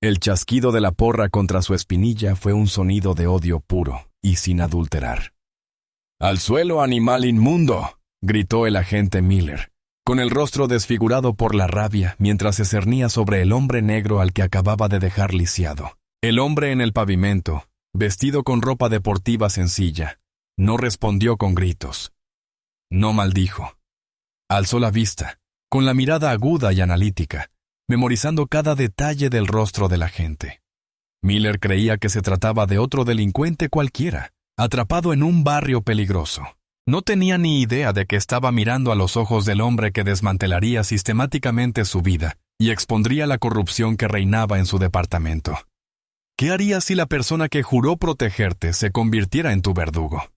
El chasquido de la porra contra su espinilla fue un sonido de odio puro y sin adulterar. «¡Al suelo, animal inmundo!», gritó el agente Miller, con el rostro desfigurado por la rabia mientras se cernía sobre el hombre negro al que acababa de dejar lisiado. El hombre en el pavimento, vestido con ropa deportiva sencilla, no respondió con gritos. No maldijo. Alzó la vista, con la mirada aguda y analítica, memorizando cada detalle del rostro de la gente. Miller creía que se trataba de otro delincuente cualquiera, atrapado en un barrio peligroso. No tenía ni idea de que estaba mirando a los ojos del hombre que desmantelaría sistemáticamente su vida y expondría la corrupción que reinaba en su departamento. ¿Qué harías si la persona que juró protegerte se convirtiera en tu verdugo?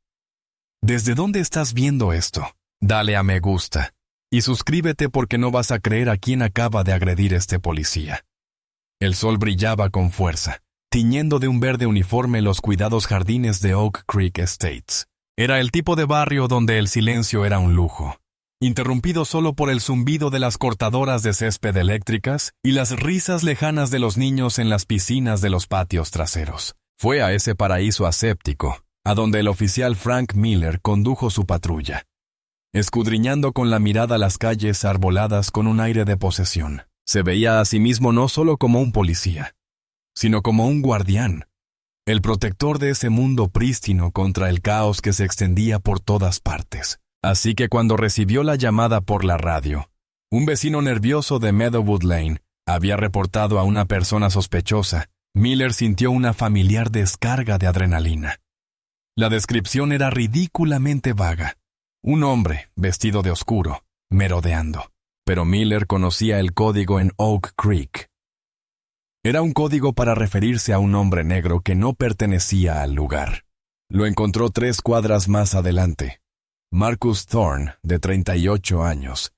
¿Desde dónde estás viendo esto? Dale a me gusta y suscríbete porque no vas a creer a quién acaba de agredir este policía. El sol brillaba con fuerza, tiñendo de un verde uniforme los cuidados jardines de Oak Creek Estates. Era el tipo de barrio donde el silencio era un lujo, interrumpido solo por el zumbido de las cortadoras de césped eléctricas y las risas lejanas de los niños en las piscinas de los patios traseros. Fue a ese paraíso aséptico, a donde el oficial Frank Miller condujo su patrulla, escudriñando con la mirada las calles arboladas con un aire de posesión. Se veía a sí mismo no solo como un policía, sino como un guardián, el protector de ese mundo prístino contra el caos que se extendía por todas partes. Así que cuando recibió la llamada por la radio, un vecino nervioso de Meadowood Lane había reportado a una persona sospechosa, Miller sintió una familiar descarga de adrenalina. La descripción era ridículamente vaga. Un hombre, vestido de oscuro, merodeando. Pero Miller conocía el código en Oak Creek. Era un código para referirse a un hombre negro que no pertenecía al lugar. Lo encontró 3 cuadras más adelante. Marcus Thorne, de 38 años,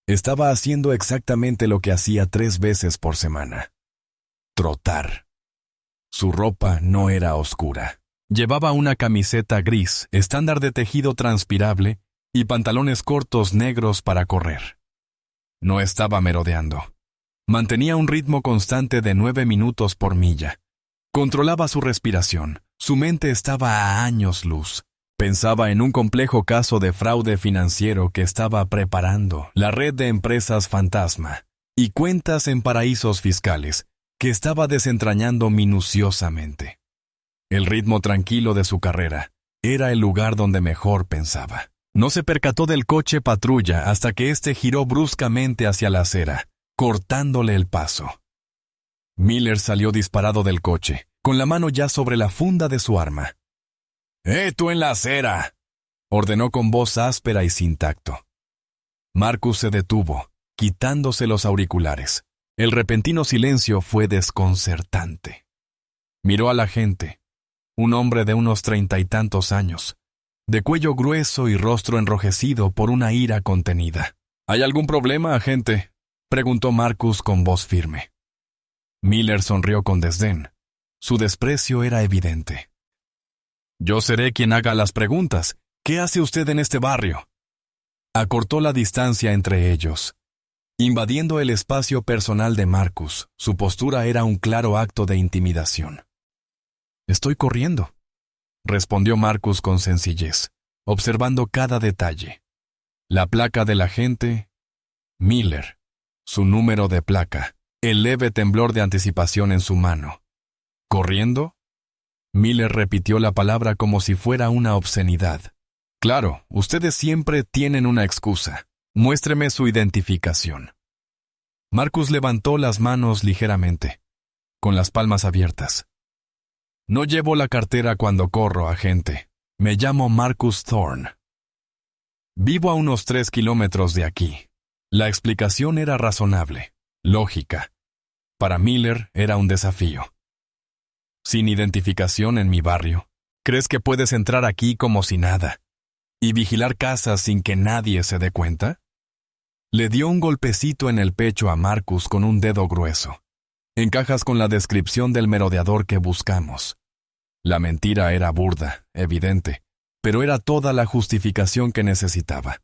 estaba haciendo exactamente lo que hacía 3 veces por semana: trotar. Su ropa no era oscura. Llevaba una camiseta gris, estándar de tejido transpirable, y pantalones cortos negros para correr. No estaba merodeando. Mantenía un ritmo constante de 9 minutos por milla. Controlaba su respiración. Su mente estaba a años luz. Pensaba en un complejo caso de fraude financiero que estaba preparando, la red de empresas fantasma y cuentas en paraísos fiscales que estaba desentrañando minuciosamente. El ritmo tranquilo de su carrera era el lugar donde mejor pensaba. No se percató del coche patrulla hasta que éste giró bruscamente hacia la acera, cortándole el paso. Miller salió disparado del coche, con la mano ya sobre la funda de su arma. «¡Tú en la acera!», ordenó con voz áspera y sin tacto. Marcus se detuvo, quitándose los auriculares. El repentino silencio fue desconcertante. Miró a la gente, un hombre de unos 30 y tantos años, de cuello grueso y rostro enrojecido por una ira contenida. «¿Hay algún problema, agente?», preguntó Marcus con voz firme. Miller sonrió con desdén. Su desprecio era evidente. «Yo seré quien haga las preguntas. ¿Qué hace usted en este barrio?». Acortó la distancia entre ellos. Invadiendo el espacio personal de Marcus, su postura era un claro acto de intimidación. «Estoy corriendo», respondió Marcus con sencillez, observando cada detalle. La placa del agente, Miller, su número de placa, el leve temblor de anticipación en su mano. ¿Corriendo? Miller repitió la palabra como si fuera una obscenidad. «Claro, ustedes siempre tienen una excusa. Muéstreme su identificación». Marcus levantó las manos ligeramente, con las palmas abiertas. «No llevo la cartera cuando corro, agente. Me llamo Marcus Thorne. Vivo a unos 3 kilómetros de aquí». La explicación era razonable, lógica. Para Miller era un desafío. «¿Sin identificación en mi barrio? ¿Crees que puedes entrar aquí como si nada y vigilar casas sin que nadie se dé cuenta?». Le dio un golpecito en el pecho a Marcus con un dedo grueso. «Encajas con la descripción del merodeador que buscamos». La mentira era burda, evidente, pero era toda la justificación que necesitaba.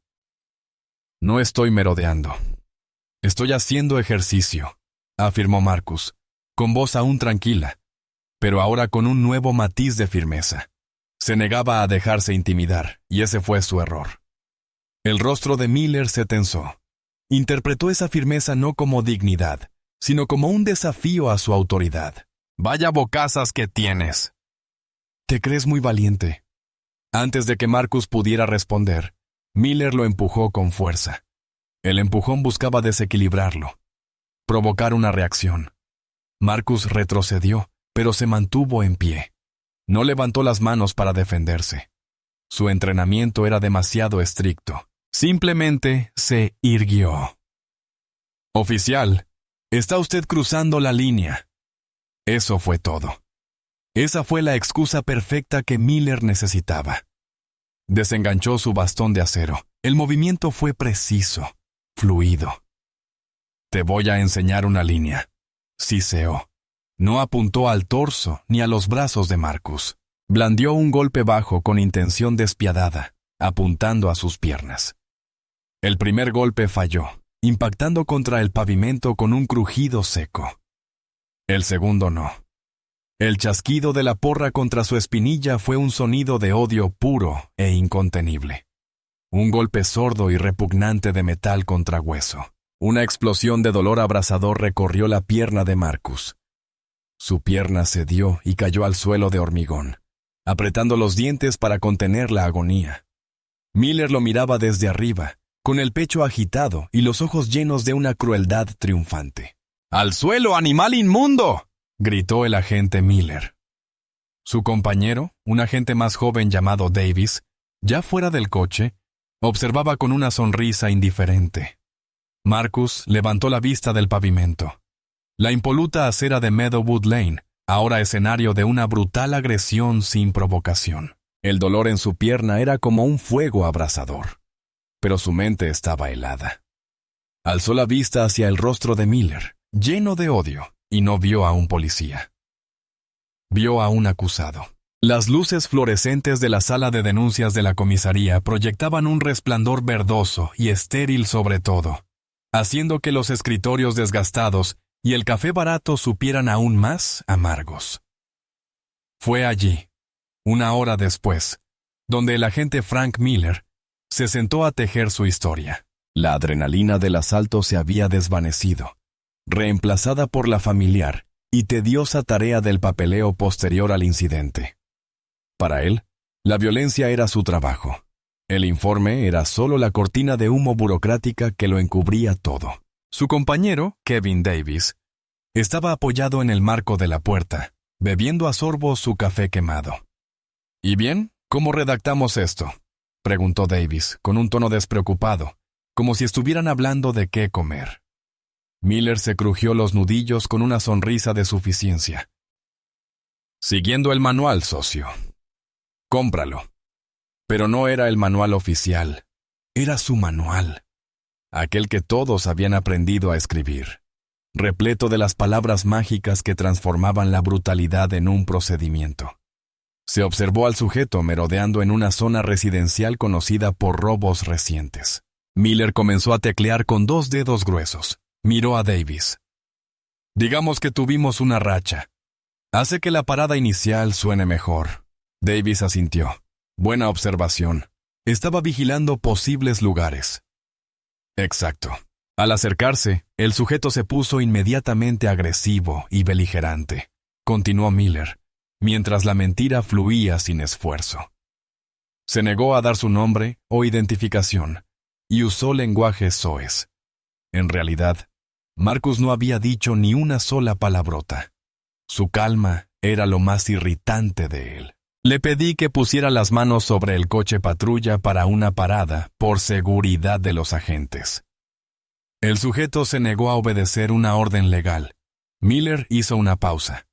«No estoy merodeando. Estoy haciendo ejercicio», afirmó Marcus, con voz aún tranquila, pero ahora con un nuevo matiz de firmeza. Se negaba a dejarse intimidar, y ese fue su error. El rostro de Miller se tensó. Interpretó esa firmeza no como dignidad, sino como un desafío a su autoridad. «Vaya bocazas que tienes». «Te crees muy valiente». Antes de que Marcus pudiera responder, Miller lo empujó con fuerza. El empujón buscaba desequilibrarlo, provocar una reacción. Marcus retrocedió, pero se mantuvo en pie. No levantó las manos para defenderse. Su entrenamiento era demasiado estricto. Simplemente se irguió. «Oficial, está usted cruzando la línea». Eso fue todo. Esa fue la excusa perfecta que Miller necesitaba. Desenganchó su bastón de acero. El movimiento fue preciso, fluido. «Te voy a enseñar una línea», siseó. No apuntó al torso ni a los brazos de Marcus. Blandió un golpe bajo con intención despiadada, apuntando a sus piernas. El primer golpe falló, impactando contra el pavimento con un crujido seco. El segundo no. El chasquido de la porra contra su espinilla fue un sonido de odio puro e incontenible. Un golpe sordo y repugnante de metal contra hueso. Una explosión de dolor abrasador recorrió la pierna de Marcus. Su pierna cedió y cayó al suelo de hormigón, apretando los dientes para contener la agonía. Miller lo miraba desde arriba, con el pecho agitado y los ojos llenos de una crueldad triunfante. «¡Al suelo, animal inmundo!», gritó el agente Miller. Su compañero, un agente más joven llamado Davis, ya fuera del coche, observaba con una sonrisa indiferente. Marcus levantó la vista del pavimento. La impoluta acera de Meadowood Lane, ahora escenario de una brutal agresión sin provocación. El dolor en su pierna era como un fuego abrasador, pero su mente estaba helada. Alzó la vista hacia el rostro de Miller, lleno de odio, y no vio a un policía. Vio a un acusado. Las luces fluorescentes de la sala de denuncias de la comisaría proyectaban un resplandor verdoso y estéril sobre todo, haciendo que los escritorios desgastados y el café barato supieran aún más amargos. Fue allí, una hora después, donde el agente Frank Miller se sentó a tejer su historia. La adrenalina del asalto se había desvanecido, reemplazada por la familiar y tediosa tarea del papeleo posterior al incidente. Para él, la violencia era su trabajo. El informe era solo la cortina de humo burocrática que lo encubría todo. Su compañero, Kevin Davis, estaba apoyado en el marco de la puerta, bebiendo a sorbos su café quemado. «¿Y bien? ¿Cómo redactamos esto?», preguntó Davis, con un tono despreocupado, como si estuvieran hablando de qué comer. Miller se crujió los nudillos con una sonrisa de suficiencia. «Siguiendo el manual, socio. Cómpralo». Pero no era el manual oficial, era su manual, aquel que todos habían aprendido a escribir, repleto de las palabras mágicas que transformaban la brutalidad en un procedimiento. Se observó al sujeto merodeando en una zona residencial conocida por robos recientes. Miller comenzó a teclear con 2 dedos gruesos. Miró a Davis. «Digamos que tuvimos una racha. Hace que la parada inicial suene mejor». Davis asintió. «Buena observación. Estaba vigilando posibles lugares». «Exacto». Al acercarse, el sujeto se puso inmediatamente agresivo y beligerante. Continuó Miller, mientras la mentira fluía sin esfuerzo. Se negó a dar su nombre o identificación, y usó lenguaje soez. En realidad, Marcus no había dicho ni una sola palabrota. Su calma era lo más irritante de él. Le pedí que pusiera las manos sobre el coche patrulla para una parada, por seguridad de los agentes. El sujeto se negó a obedecer una orden legal. Miller hizo una pausa,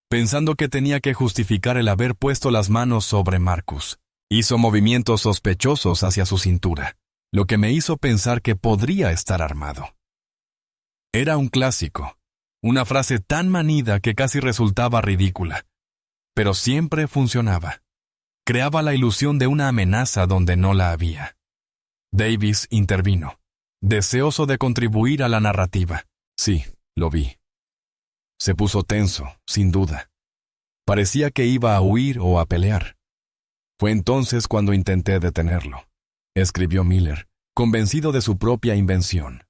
pensando que tenía que justificar el haber puesto las manos sobre Marcus. Hizo movimientos sospechosos hacia su cintura, lo que me hizo pensar que podría estar armado. Era un clásico, una frase tan manida que casi resultaba ridícula, pero siempre funcionaba. Creaba la ilusión de una amenaza donde no la había. Davis intervino, deseoso de contribuir a la narrativa. «Sí, lo vi». Se puso tenso, sin duda. Parecía que iba a huir o a pelear. Fue entonces cuando intenté detenerlo, escribió Miller, convencido de su propia invención.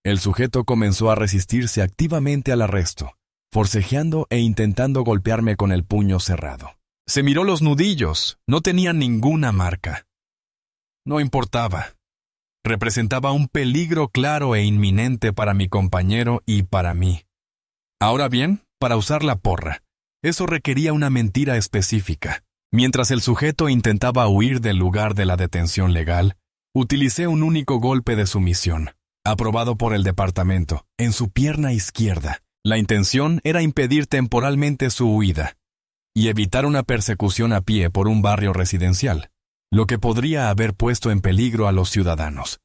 El sujeto comenzó a resistirse activamente al arresto, forcejeando e intentando golpearme con el puño cerrado. Se miró los nudillos, no tenían ninguna marca. No importaba. Representaba un peligro claro e inminente para mi compañero y para mí. Ahora bien, para usar la porra, eso requería una mentira específica. Mientras el sujeto intentaba huir del lugar de la detención legal, utilicé un único golpe de sumisión, aprobado por el departamento, en su pierna izquierda. La intención era impedir temporalmente su huida y evitar una persecución a pie por un barrio residencial, lo que podría haber puesto en peligro a los ciudadanos.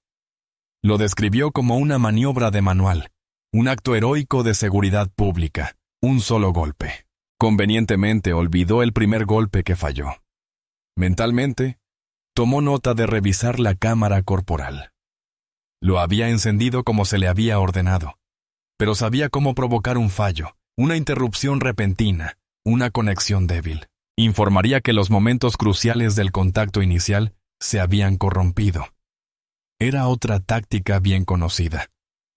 Lo describió como una maniobra de manual, un acto heroico de seguridad pública, un solo golpe. Convenientemente olvidó el primer golpe que falló. Mentalmente, tomó nota de revisar la cámara corporal. Lo había encendido como se le había ordenado, pero sabía cómo provocar un fallo, una interrupción repentina, una conexión débil. Informaría que los momentos cruciales del contacto inicial se habían corrompido. Era otra táctica bien conocida.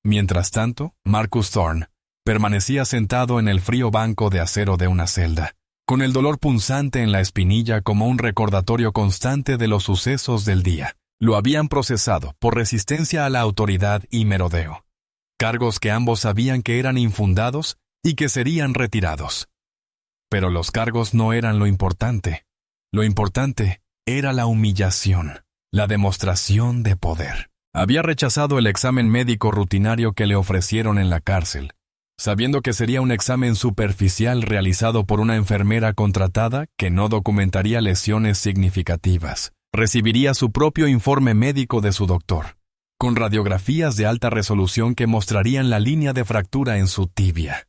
Mientras tanto, Marcus Thorne permanecía sentado en el frío banco de acero de una celda, con el dolor punzante en la espinilla como un recordatorio constante de los sucesos del día. Lo habían procesado por resistencia a la autoridad y merodeo. Cargos que ambos sabían que eran infundados y que serían retirados. Pero los cargos no eran lo importante. Lo importante era la humillación, la demostración de poder. Había rechazado el examen médico rutinario que le ofrecieron en la cárcel, sabiendo que sería un examen superficial realizado por una enfermera contratada que no documentaría lesiones significativas. Recibiría su propio informe médico de su doctor, con radiografías de alta resolución que mostrarían la línea de fractura en su tibia.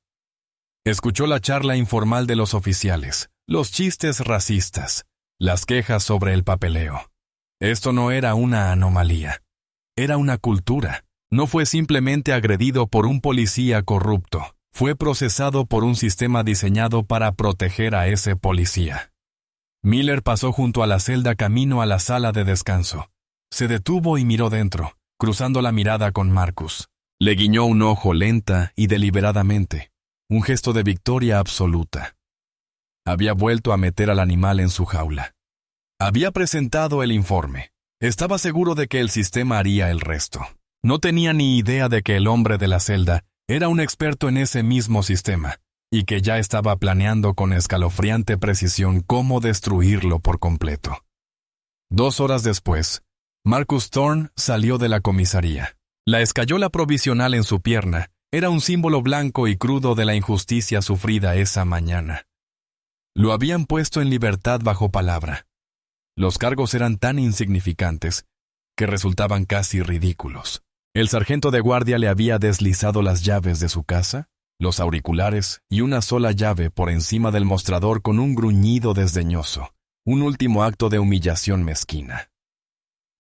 Escuchó la charla informal de los oficiales, los chistes racistas, las quejas sobre el papeleo. Esto no era una anomalía. Era una cultura. No fue simplemente agredido por un policía corrupto. Fue procesado por un sistema diseñado para proteger a ese policía. Miller pasó junto a la celda camino a la sala de descanso. Se detuvo y miró dentro, cruzando la mirada con Marcus. Le guiñó un ojo lenta y deliberadamente, un gesto de victoria absoluta. Había vuelto a meter al animal en su jaula. Había presentado el informe. Estaba seguro de que el sistema haría el resto. No tenía ni idea de que el hombre de la celda era un experto en ese mismo sistema, y que ya estaba planeando con escalofriante precisión cómo destruirlo por completo. 2 horas después, Marcus Thorne salió de la comisaría. La escayola provisional en su pierna era un símbolo blanco y crudo de la injusticia sufrida esa mañana. Lo habían puesto en libertad bajo palabra. Los cargos eran tan insignificantes que resultaban casi ridículos. El sargento de guardia le había deslizado las llaves de su casa, los auriculares y una sola llave por encima del mostrador con un gruñido desdeñoso, un último acto de humillación mezquina.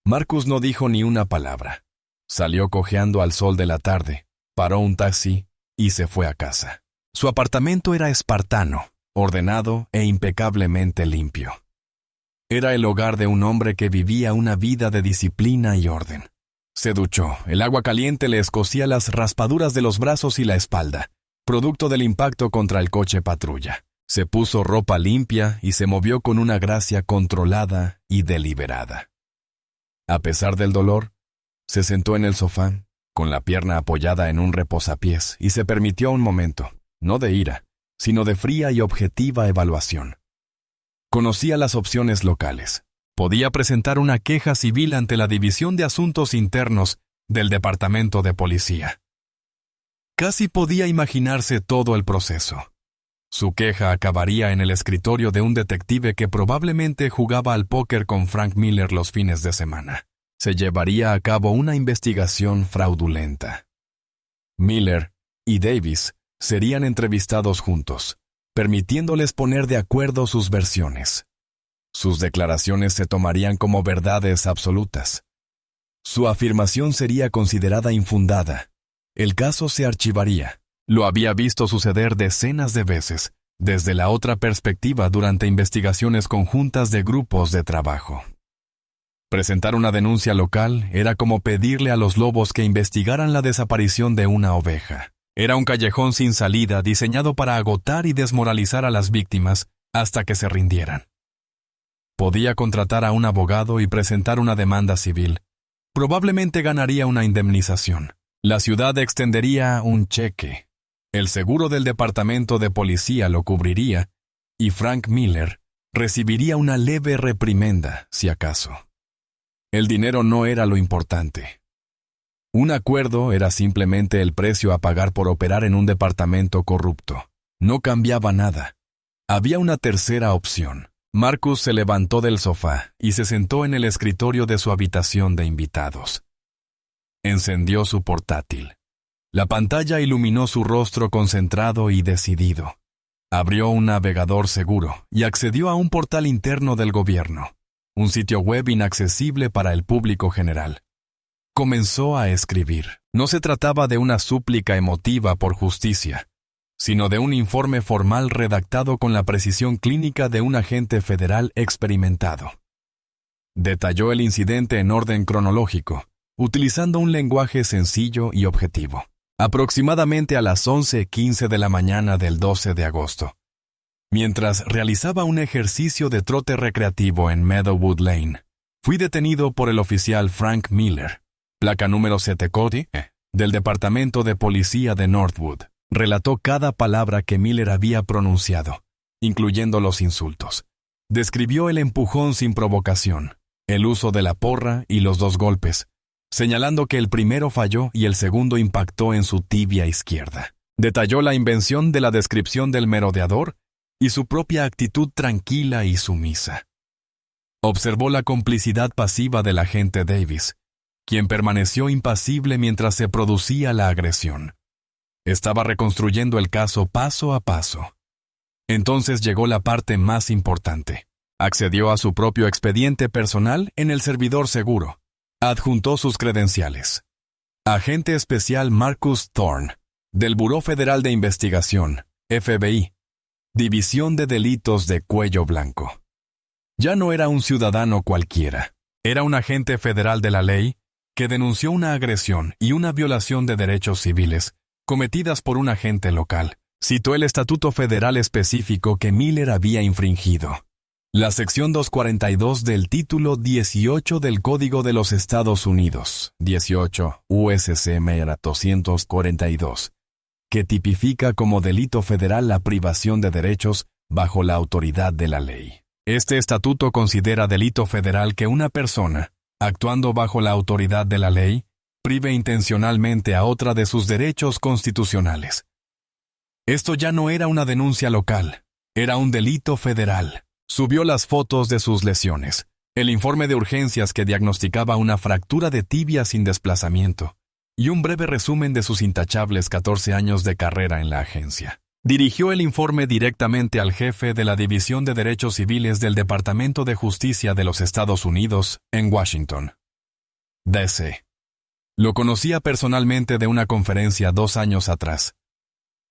Marcus no dijo ni una palabra. Salió cojeando al sol de la tarde, paró un taxi y se fue a casa. Su apartamento era espartano, ordenado e impecablemente limpio. Era el hogar de un hombre que vivía una vida de disciplina y orden. Se duchó, el agua caliente le escocía las raspaduras de los brazos y la espalda, producto del impacto contra el coche patrulla. Se puso ropa limpia y se movió con una gracia controlada y deliberada. A pesar del dolor, se sentó en el sofá, con la pierna apoyada en un reposapiés, y se permitió un momento, no de ira, sino de fría y objetiva evaluación. Conocía las opciones locales. Podía presentar una queja civil ante la División de Asuntos Internos del Departamento de Policía. Casi podía imaginarse todo el proceso. Su queja acabaría en el escritorio de un detective que probablemente jugaba al póker con Frank Miller los fines de semana. Se llevaría a cabo una investigación fraudulenta. Miller y Davis serían entrevistados juntos, permitiéndoles poner de acuerdo sus versiones. Sus declaraciones se tomarían como verdades absolutas. Su afirmación sería considerada infundada. El caso se archivaría, Lo había visto suceder decenas de veces, desde la otra perspectiva durante investigaciones conjuntas de grupos de trabajo. Presentar una denuncia local era como pedirle a los lobos que investigaran la desaparición de una oveja. Era un callejón sin salida diseñado para agotar y desmoralizar a las víctimas hasta que se rindieran. Podía contratar a un abogado y presentar una demanda civil. Probablemente ganaría una indemnización. La ciudad extendería un cheque. El seguro del departamento de policía lo cubriría, y Frank Miller recibiría una leve reprimenda, si acaso. El dinero no era lo importante. Un acuerdo era simplemente el precio a pagar por operar en un departamento corrupto. No cambiaba nada. Había una tercera opción. Marcus se levantó del sofá y se sentó en el escritorio de su habitación de invitados. Encendió su portátil. La pantalla iluminó su rostro concentrado y decidido. Abrió un navegador seguro y accedió a un portal interno del gobierno, un sitio web inaccesible para el público general. Comenzó a escribir. No se trataba de una súplica emotiva por justicia, sino de un informe formal redactado con la precisión clínica de un agente federal experimentado. Detalló el incidente en orden cronológico, utilizando un lenguaje sencillo y objetivo. Aproximadamente a las 11:15 de la mañana del 12 de agosto. Mientras realizaba un ejercicio de trote recreativo en Meadowood Lane, fui detenido por el oficial Frank Miller, placa número 7 Cody, del Departamento de Policía de Northwood. Relató cada palabra que Miller había pronunciado, incluyendo los insultos. Describió el empujón sin provocación, el uso de la porra y los 2 golpes, señalando que el primero falló y el segundo impactó en su tibia izquierda. Detalló la invención de la descripción del merodeador y su propia actitud tranquila y sumisa. Observó la complicidad pasiva del agente Davis, quien permaneció impasible mientras se producía la agresión. Estaba reconstruyendo el caso paso a paso. Entonces llegó la parte más importante. Accedió a su propio expediente personal en el servidor seguro. Adjuntó sus credenciales. Agente especial Marcus Thorne, del Buró Federal de Investigación, FBI, División de Delitos de Cuello Blanco. Ya no era un ciudadano cualquiera. Era un agente federal de la ley que denunció una agresión y una violación de derechos civiles cometidas por un agente local. Citó el estatuto federal específico que Miller había infringido. La sección 242 del título 18 del Código de los Estados Unidos, 18 USC 242, que tipifica como delito federal la privación de derechos bajo la autoridad de la ley. Este estatuto considera delito federal que una persona, actuando bajo la autoridad de la ley, prive intencionalmente a otra de sus derechos constitucionales. Esto ya no era una denuncia local, era un delito federal. Subió las fotos de sus lesiones, el informe de urgencias que diagnosticaba una fractura de tibia sin desplazamiento, y un breve resumen de sus intachables 14 años de carrera en la agencia. Dirigió el informe directamente al jefe de la División de Derechos Civiles del Departamento de Justicia de los Estados Unidos, en Washington, D.C. Lo conocía personalmente de una conferencia 2 años atrás.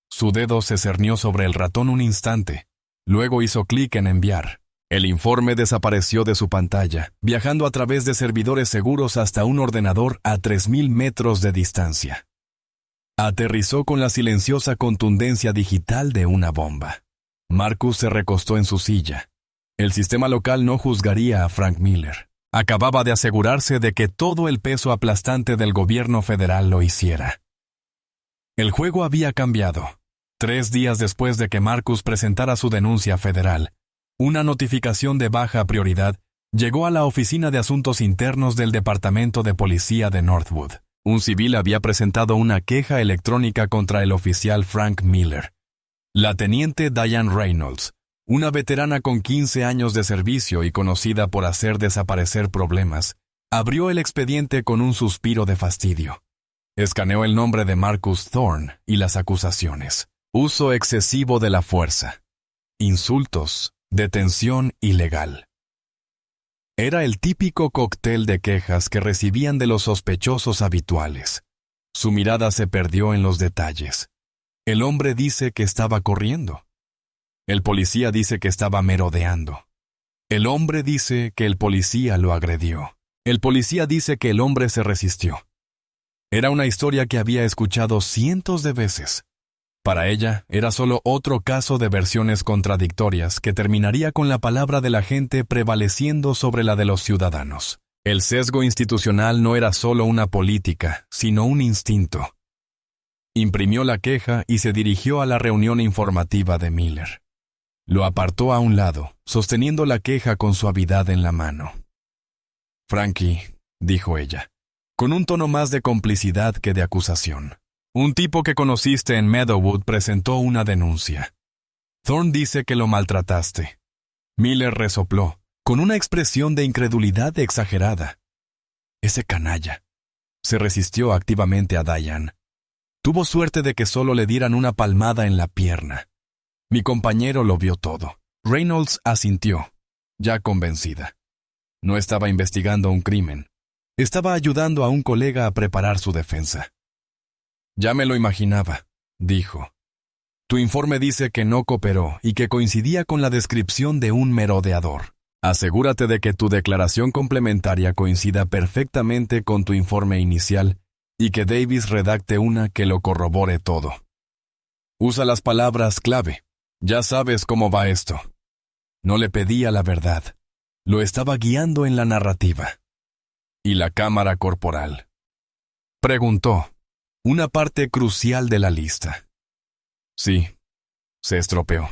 Su dedo se cernió sobre el ratón un instante, luego hizo clic en enviar. El informe desapareció de su pantalla, viajando a través de servidores seguros hasta un ordenador a 3.000 metros de distancia. Aterrizó con la silenciosa contundencia digital de una bomba. Marcus se recostó en su silla. El sistema local no juzgaría a Frank Miller. Acababa de asegurarse de que todo el peso aplastante del gobierno federal lo hiciera. El juego había cambiado. 3 días después de que Marcus presentara su denuncia federal, una notificación de baja prioridad llegó a la Oficina de Asuntos Internos del Departamento de Policía de Northwood. Un civil había presentado una queja electrónica contra el oficial Frank Miller. La teniente Diane Reynolds, una veterana con 15 años de servicio y conocida por hacer desaparecer problemas, abrió el expediente con un suspiro de fastidio. Escaneó el nombre de Marcus Thorne y las acusaciones. Uso excesivo de la fuerza. Insultos. Detención ilegal. Era el típico cóctel de quejas que recibían de los sospechosos habituales. Su mirada se perdió en los detalles. El hombre dice que estaba corriendo. El policía dice que estaba merodeando. El hombre dice que el policía lo agredió. El policía dice que el hombre se resistió. Era una historia que había escuchado cientos de veces. Para ella, era solo otro caso de versiones contradictorias que terminaría con la palabra de la gente prevaleciendo sobre la de los ciudadanos. El sesgo institucional no era solo una política, sino un instinto. Imprimió la queja y se dirigió a la reunión informativa de Miller. Lo apartó a un lado, sosteniendo la queja con suavidad en la mano. «Frankie», dijo ella, con un tono más de complicidad que de acusación. «Un tipo que conociste en Meadowood presentó una denuncia. Thorne dice que lo maltrataste». Miller resopló, con una expresión de incredulidad exagerada. «Ese canalla». Se resistió activamente a Diane. Tuvo suerte de que solo le dieran una palmada en la pierna. Mi compañero lo vio todo. Reynolds asintió, ya convencida. No estaba investigando un crimen. Estaba ayudando a un colega a preparar su defensa. «Ya me lo imaginaba», dijo. «Tu informe dice que no cooperó y que coincidía con la descripción de un merodeador. Asegúrate de que tu declaración complementaria coincida perfectamente con tu informe inicial y que Davis redacte una que lo corrobore todo. Usa las palabras clave. Ya sabes cómo va esto». No le pedía la verdad. Lo estaba guiando en la narrativa. «¿Y la cámara corporal?», preguntó, una parte crucial de la lista. «Sí, se estropeó»,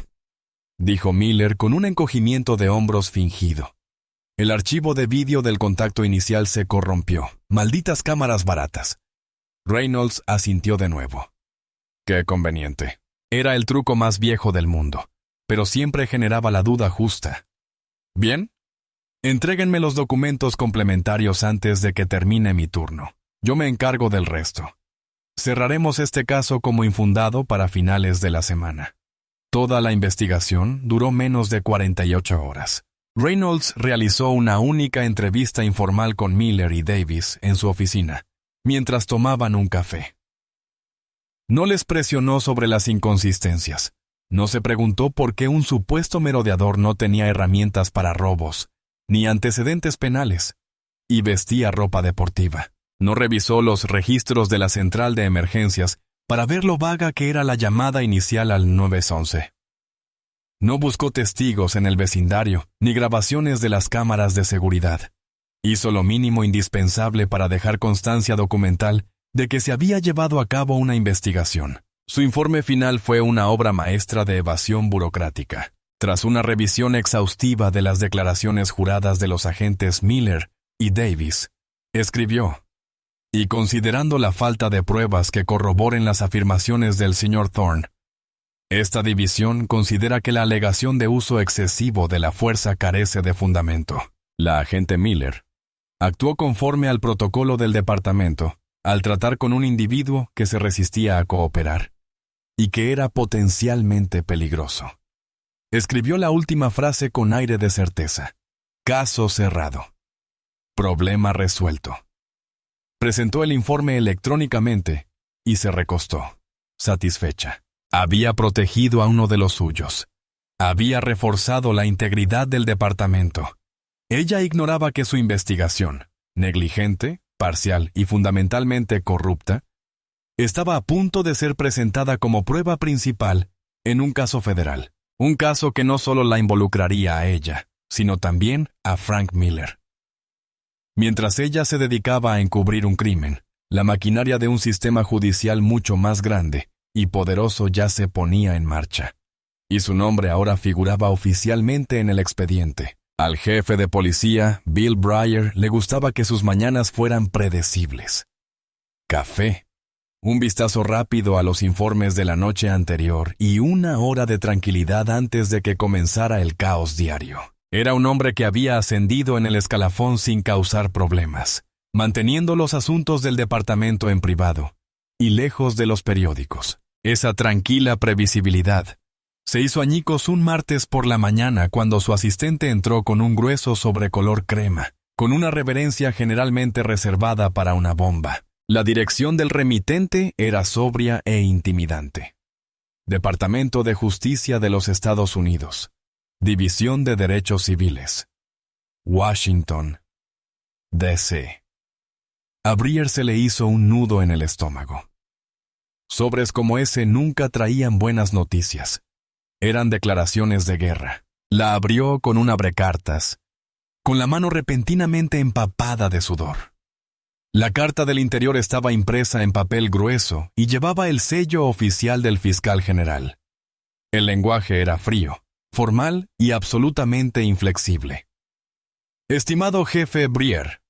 dijo Miller con un encogimiento de hombros fingido. «El archivo de vídeo del contacto inicial se corrompió. Malditas cámaras baratas». Reynolds asintió de nuevo. «Qué conveniente». Era el truco más viejo del mundo, pero siempre generaba la duda justa. «Bien, entréguenme los documentos complementarios antes de que termine mi turno. Yo me encargo del resto. Cerraremos este caso como infundado para finales de la semana». Toda la investigación duró menos de 48 horas. Reynolds realizó una única entrevista informal con Miller y Davis en su oficina, mientras tomaban un café. No les presionó sobre las inconsistencias. No se preguntó por qué un supuesto merodeador no tenía herramientas para robos, ni antecedentes penales, y vestía ropa deportiva. No revisó los registros de la central de emergencias para ver lo vaga que era la llamada inicial al 911. No buscó testigos en el vecindario, ni grabaciones de las cámaras de seguridad. Hizo lo mínimo indispensable para dejar constancia documental de que se había llevado a cabo una investigación. Su informe final fue una obra maestra de evasión burocrática. Tras una revisión exhaustiva de las declaraciones juradas de los agentes Miller y Davis, escribió: «Y considerando la falta de pruebas que corroboren las afirmaciones del señor Thorne, esta división considera que la alegación de uso excesivo de la fuerza carece de fundamento». La agente Miller actuó conforme al protocolo del departamento al tratar con un individuo que se resistía a cooperar y que era potencialmente peligroso. Escribió la última frase con aire de certeza. «Caso cerrado. Problema resuelto». Presentó el informe electrónicamente y se recostó, satisfecha. Había protegido a uno de los suyos. Había reforzado la integridad del departamento. Ella ignoraba que su investigación, negligente, parcial y fundamentalmente corrupta, estaba a punto de ser presentada como prueba principal en un caso federal. Un caso que no solo la involucraría a ella, sino también a Frank Miller. Mientras ella se dedicaba a encubrir un crimen, la maquinaria de un sistema judicial mucho más grande y poderoso ya se ponía en marcha. Y su nombre ahora figuraba oficialmente en el expediente. Al jefe de policía, Bill Breyer, le gustaba que sus mañanas fueran predecibles. Café, un vistazo rápido a los informes de la noche anterior y una hora de tranquilidad antes de que comenzara el caos diario. Era un hombre que había ascendido en el escalafón sin causar problemas, manteniendo los asuntos del departamento en privado y lejos de los periódicos. Esa tranquila previsibilidad se hizo añicos un martes por la mañana cuando su asistente entró con un grueso sobre color crema, con una reverencia generalmente reservada para una bomba. La dirección del remitente era sobria e intimidante. Departamento de Justicia de los Estados Unidos, División de Derechos Civiles, Washington, D.C. A Breer se le hizo un nudo en el estómago. Sobres como ese nunca traían buenas noticias. Eran declaraciones de guerra. La abrió con un abrecartas, con la mano repentinamente empapada de sudor. La carta del interior estaba impresa en papel grueso y llevaba el sello oficial del fiscal general. El lenguaje era frío, formal y absolutamente inflexible. Estimado jefe Breer,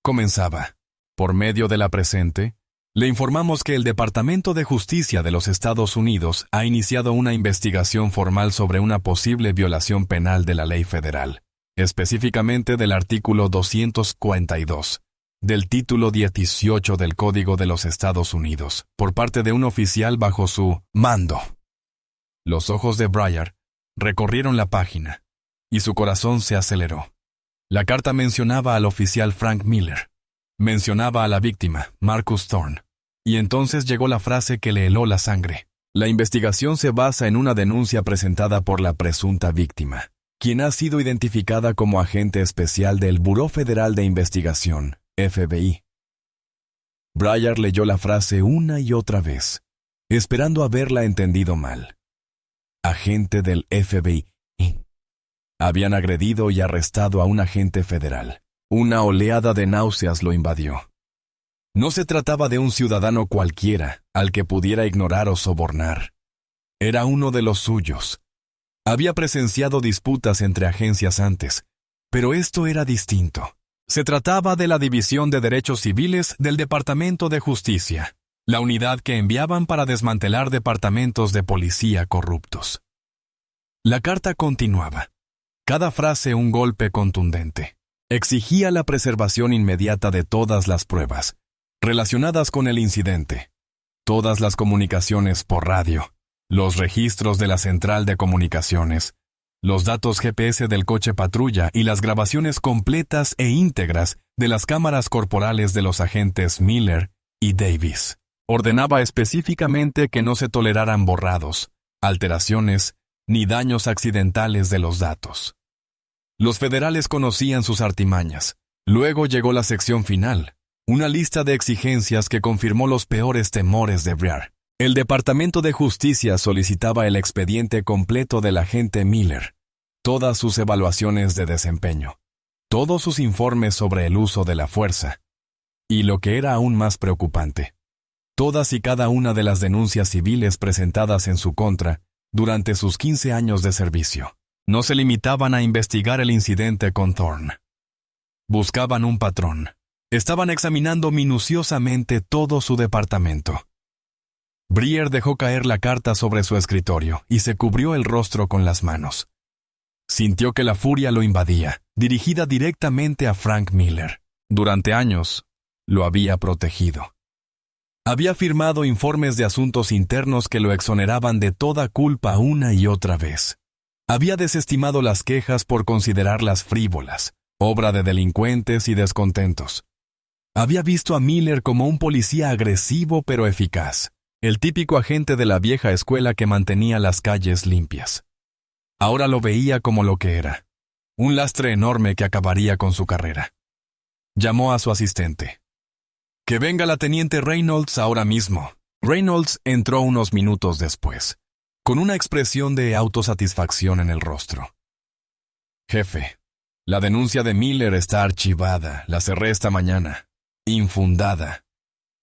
comenzaba, por medio de la presente, le informamos que el Departamento de Justicia de los Estados Unidos ha iniciado una investigación formal sobre una posible violación penal de la ley federal, específicamente del artículo 242. Del título 18 del Código de los Estados Unidos, por parte de un oficial bajo su mando. Los ojos de Breer recorrieron la página, y su corazón se aceleró. La carta mencionaba al oficial Frank Miller, mencionaba a la víctima, Marcus Thorne, y entonces llegó la frase que le heló la sangre. La investigación se basa en una denuncia presentada por la presunta víctima, quien ha sido identificada como agente especial del Buró Federal de Investigación, FBI. Breer leyó la frase una y otra vez, esperando haberla entendido mal. Agente del FBI. Habían agredido y arrestado a un agente federal. Una oleada de náuseas lo invadió. No se trataba de un ciudadano cualquiera, al que pudiera ignorar o sobornar. Era uno de los suyos. Había presenciado disputas entre agencias antes, pero esto era distinto. Se trataba de la División de Derechos Civiles del Departamento de Justicia, la unidad que enviaban para desmantelar departamentos de policía corruptos. La carta continuaba. Cada frase un golpe contundente. Exigía la preservación inmediata de todas las pruebas relacionadas con el incidente, todas las comunicaciones por radio, los registros de la central de comunicaciones, los datos GPS del coche patrulla y las grabaciones completas e íntegras de las cámaras corporales de los agentes Miller y Davis. Ordenaba específicamente que no se toleraran borrados, alteraciones ni daños accidentales de los datos. Los federales conocían sus artimañas. Luego llegó la sección final, una lista de exigencias que confirmó los peores temores de Breer. El Departamento de Justicia solicitaba el expediente completo del agente Miller, todas sus evaluaciones de desempeño, todos sus informes sobre el uso de la fuerza, y lo que era aún más preocupante, todas y cada una de las denuncias civiles presentadas en su contra durante sus 15 años de servicio. No se limitaban a investigar el incidente con Thorne. Buscaban un patrón. Estaban examinando minuciosamente todo su departamento. Breer dejó caer la carta sobre su escritorio y se cubrió el rostro con las manos. Sintió que la furia lo invadía, dirigida directamente a Frank Miller. Durante años, lo había protegido. Había firmado informes de asuntos internos que lo exoneraban de toda culpa una y otra vez. Había desestimado las quejas por considerarlas frívolas, obra de delincuentes y descontentos. Había visto a Miller como un policía agresivo pero eficaz, el típico agente de la vieja escuela que mantenía las calles limpias. Ahora lo veía como lo que era, un lastre enorme que acabaría con su carrera. Llamó a su asistente. «Que venga la teniente Reynolds ahora mismo». Reynolds entró unos minutos después, con una expresión de autosatisfacción en el rostro. «Jefe, la denuncia de Miller está archivada, la cerré esta mañana. Infundada».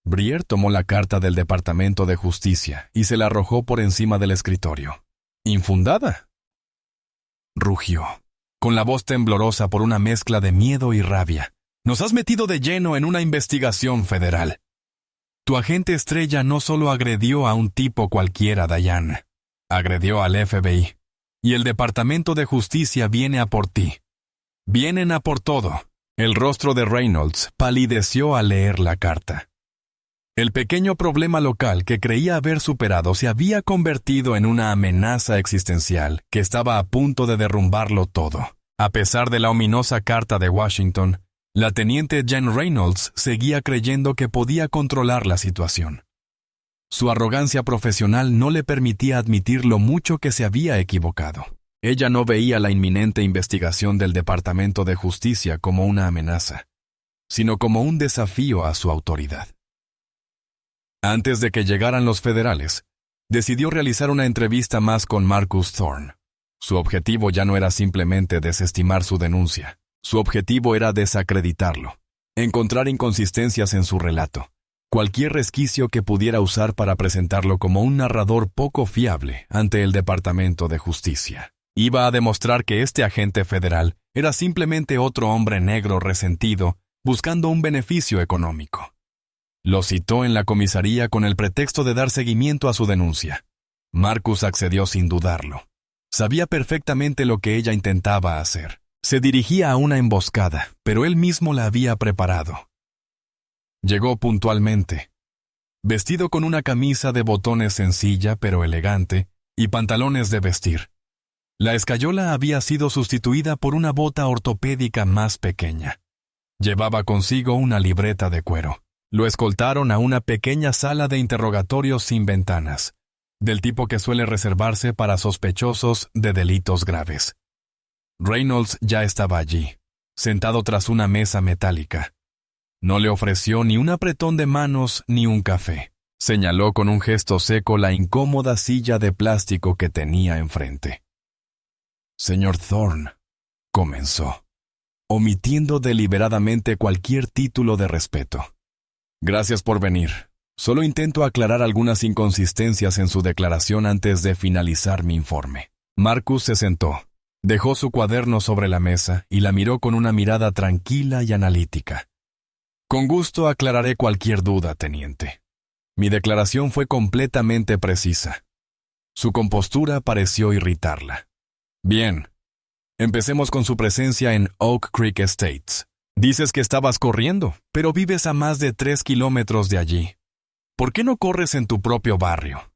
Breer tomó la carta del Departamento de Justicia y se la arrojó por encima del escritorio. «¿Infundada?», rugió, con la voz temblorosa por una mezcla de miedo y rabia. «Nos has metido de lleno en una investigación federal. Tu agente estrella no solo agredió a un tipo cualquiera, Diane. Agredió al FBI. Y el Departamento de Justicia viene a por ti. Vienen a por todo». El rostro de Reynolds palideció al leer la carta. El pequeño problema local que creía haber superado se había convertido en una amenaza existencial que estaba a punto de derrumbarlo todo. A pesar de la ominosa carta de Washington, la teniente Jen Reynolds seguía creyendo que podía controlar la situación. Su arrogancia profesional no le permitía admitir lo mucho que se había equivocado. Ella no veía la inminente investigación del Departamento de Justicia como una amenaza, sino como un desafío a su autoridad. Antes de que llegaran los federales, decidió realizar una entrevista más con Marcus Thorne. Su objetivo ya no era simplemente desestimar su denuncia. Su objetivo era desacreditarlo, encontrar inconsistencias en su relato, cualquier resquicio que pudiera usar para presentarlo como un narrador poco fiable ante el Departamento de Justicia. Iba a demostrar que este agente federal era simplemente otro hombre negro resentido buscando un beneficio económico. Lo citó en la comisaría con el pretexto de dar seguimiento a su denuncia. Marcus accedió sin dudarlo. Sabía perfectamente lo que ella intentaba hacer. Se dirigía a una emboscada, pero él mismo la había preparado. Llegó puntualmente, vestido con una camisa de botones sencilla pero elegante y pantalones de vestir. La escayola había sido sustituida por una bota ortopédica más pequeña. Llevaba consigo una libreta de cuero. Lo escoltaron a una pequeña sala de interrogatorios sin ventanas, del tipo que suele reservarse para sospechosos de delitos graves. Reynolds ya estaba allí, sentado tras una mesa metálica. No le ofreció ni un apretón de manos ni un café. Señaló con un gesto seco la incómoda silla de plástico que tenía enfrente. «Señor Thorne», comenzó, omitiendo deliberadamente cualquier título de respeto. «Gracias por venir. Solo intento aclarar algunas inconsistencias en su declaración antes de finalizar mi informe». Marcus se sentó, dejó su cuaderno sobre la mesa y la miró con una mirada tranquila y analítica. «Con gusto aclararé cualquier duda, teniente. Mi declaración fue completamente precisa». Su compostura pareció irritarla. «Bien. Empecemos con su presencia en Oak Creek Estates. Dices que estabas corriendo, pero vives a más de 3 kilómetros de allí. ¿Por qué no corres en tu propio barrio?»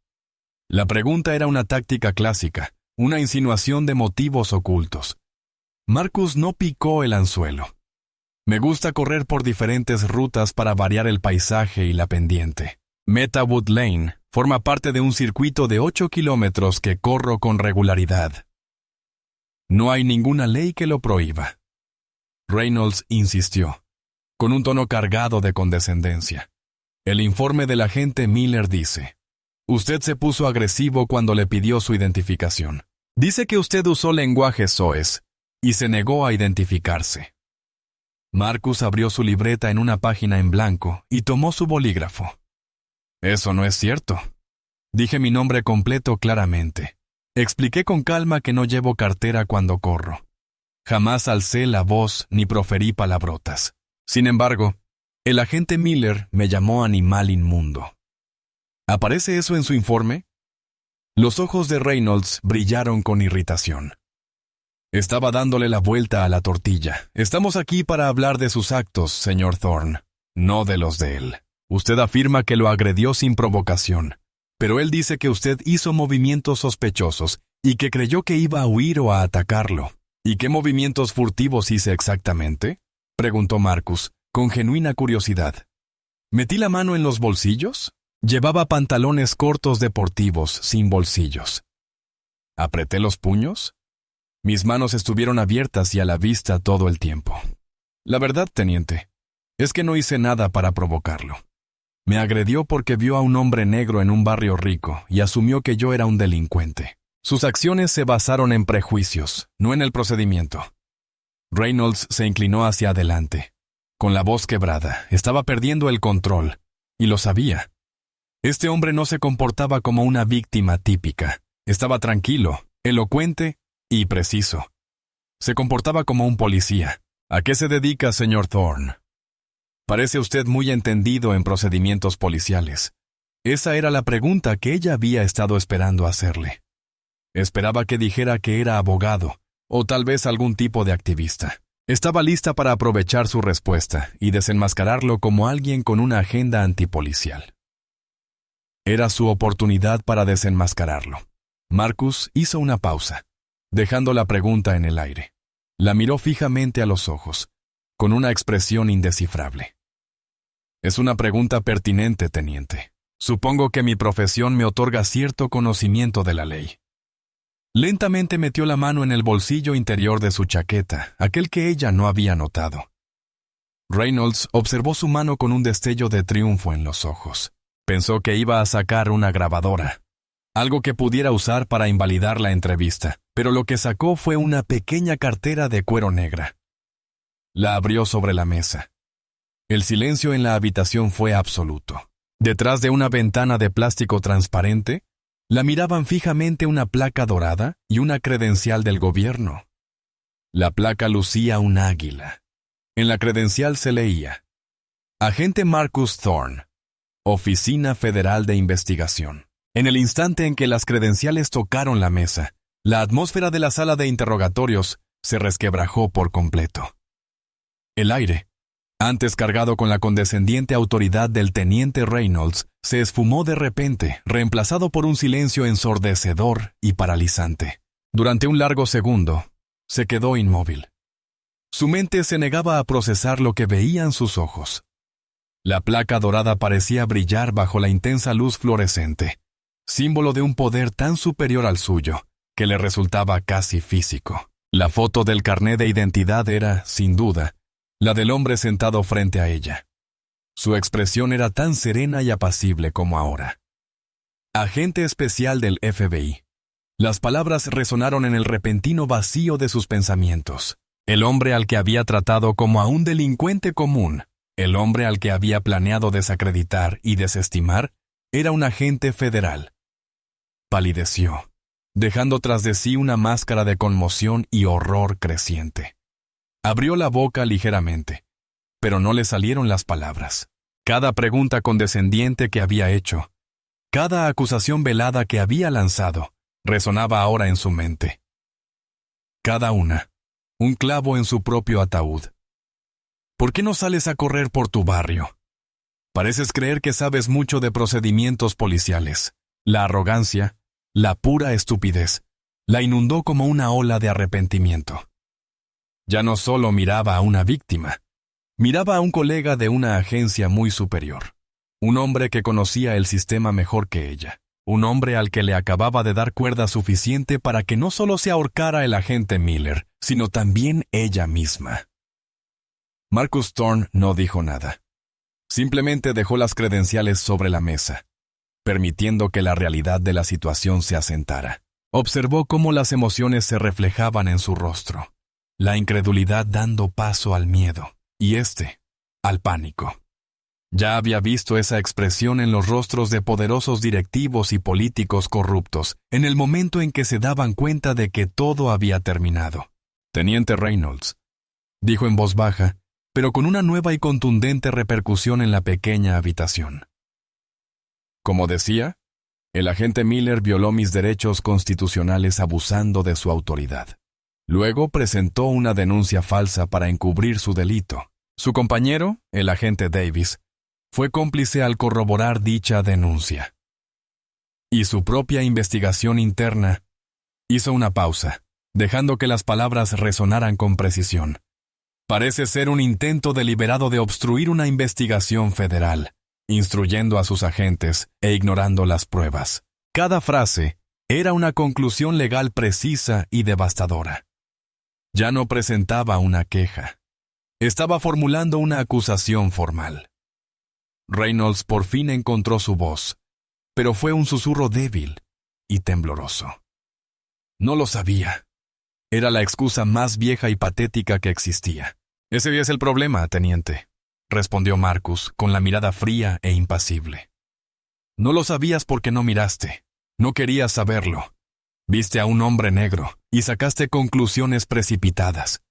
La pregunta era una táctica clásica, una insinuación de motivos ocultos. Marcus no picó el anzuelo. «Me gusta correr por diferentes rutas para variar el paisaje y la pendiente. Metawood Lane forma parte de un circuito de 8 kilómetros que corro con regularidad. No hay ninguna ley que lo prohíba». Reynolds insistió, con un tono cargado de condescendencia. «El informe del agente Miller dice, usted se puso agresivo cuando le pidió su identificación. Dice que usted usó lenguaje soez y se negó a identificarse». Marcus abrió su libreta en una página en blanco y tomó su bolígrafo. «Eso no es cierto. Dije mi nombre completo claramente. Expliqué con calma que no llevo cartera cuando corro. Jamás alcé la voz ni proferí palabrotas. Sin embargo, el agente Miller me llamó animal inmundo». ¿Aparece eso en su informe? Los ojos de Reynolds brillaron con irritación. Estaba dándole la vuelta a la tortilla. «Estamos aquí para hablar de sus actos, señor Thorne, no de los de él. Usted afirma que lo agredió sin provocación, pero él dice que usted hizo movimientos sospechosos y que creyó que iba a huir o a atacarlo. ¿Y qué movimientos furtivos hice exactamente?», preguntó Marcus, con genuina curiosidad. «¿Metí la mano en los bolsillos?» Llevaba pantalones cortos deportivos sin bolsillos. ¿Apreté los puños? Mis manos estuvieron abiertas y a la vista todo el tiempo. La verdad, teniente, es que no hice nada para provocarlo. Me agredió porque vio a un hombre negro en un barrio rico y asumió que yo era un delincuente. Sus acciones se basaron en prejuicios, no en el procedimiento». Reynolds se inclinó hacia adelante. Con la voz quebrada, estaba perdiendo el control, y lo sabía. Este hombre no se comportaba como una víctima típica. Estaba tranquilo, elocuente y preciso. Se comportaba como un policía. «¿A qué se dedica, señor Thorne?» «Parece usted muy entendido en procedimientos policiales». Esa era la pregunta que ella había estado esperando hacerle. Esperaba que dijera que era abogado, o tal vez algún tipo de activista. Estaba lista para aprovechar su respuesta y desenmascararlo como alguien con una agenda antipolicial. Era su oportunidad para desenmascararlo. Marcus hizo una pausa, dejando la pregunta en el aire. La miró fijamente a los ojos, con una expresión indescifrable. «Es una pregunta pertinente, teniente. Supongo que mi profesión me otorga cierto conocimiento de la ley. Lentamente metió la mano en el bolsillo interior de su chaqueta, aquel que ella no había notado. Reynolds observó su mano con un destello de triunfo en los ojos. Pensó que iba a sacar una grabadora, algo que pudiera usar para invalidar la entrevista, pero lo que sacó fue una pequeña cartera de cuero negra. La abrió sobre la mesa. El silencio en la habitación fue absoluto. Detrás de una ventana de plástico transparente, la miraban fijamente una placa dorada y una credencial del gobierno. La placa lucía un águila. En la credencial se leía: Agente Marcus Thorne, Oficina Federal de Investigación. En el instante en que las credenciales tocaron la mesa, la atmósfera de la sala de interrogatorios se resquebrajó por completo. El aire, antes cargado con la condescendiente autoridad del teniente Reynolds, se esfumó de repente, reemplazado por un silencio ensordecedor y paralizante. Durante un largo segundo, se quedó inmóvil. Su mente se negaba a procesar lo que veían sus ojos. La placa dorada parecía brillar bajo la intensa luz fluorescente, símbolo de un poder tan superior al suyo, que le resultaba casi físico. La foto del carné de identidad era, sin duda, la del hombre sentado frente a ella. Su expresión era tan serena y apacible como ahora. Agente especial del FBI. Las palabras resonaron en el repentino vacío de sus pensamientos. El hombre al que había tratado como a un delincuente común, el hombre al que había planeado desacreditar y desestimar, era un agente federal. Palideció, dejando tras de sí una máscara de conmoción y horror creciente. Abrió la boca ligeramente, pero no le salieron las palabras. Cada pregunta condescendiente que había hecho, cada acusación velada que había lanzado, resonaba ahora en su mente. Cada una, un clavo en su propio ataúd. ¿Por qué no sales a correr por tu barrio? Pareces creer que sabes mucho de procedimientos policiales. La arrogancia, la pura estupidez, la inundó como una ola de arrepentimiento. Ya no solo miraba a una víctima, miraba a un colega de una agencia muy superior, un hombre que conocía el sistema mejor que ella, un hombre al que le acababa de dar cuerda suficiente para que no solo se ahorcara el agente Miller, sino también ella misma. Marcus Thorne no dijo nada. Simplemente dejó las credenciales sobre la mesa, permitiendo que la realidad de la situación se asentara. Observó cómo las emociones se reflejaban en su rostro. La incredulidad dando paso al miedo, y al pánico. Ya había visto esa expresión en los rostros de poderosos directivos y políticos corruptos, en el momento en que se daban cuenta de que todo había terminado. Teniente Reynolds, dijo en voz baja, pero con una nueva y contundente repercusión en la pequeña habitación. Como decía, el agente Miller violó mis derechos constitucionales abusando de su autoridad. Luego presentó una denuncia falsa para encubrir su delito. Su compañero, el agente Davis, fue cómplice al corroborar dicha denuncia. Y su propia investigación interna hizo una pausa, dejando que las palabras resonaran con precisión. Parece ser un intento deliberado de obstruir una investigación federal, instruyendo a sus agentes e ignorando las pruebas. Cada frase era una conclusión legal precisa y devastadora. Ya no presentaba una queja. Estaba formulando una acusación formal. Reynolds por fin encontró su voz, pero fue un susurro débil y tembloroso. No lo sabía. Era la excusa más vieja y patética que existía. Ese es el problema, teniente, respondió Marcus con la mirada fría e impasible. No lo sabías porque no miraste. No querías saberlo. Viste a un hombre negro y sacaste conclusiones precipitadas.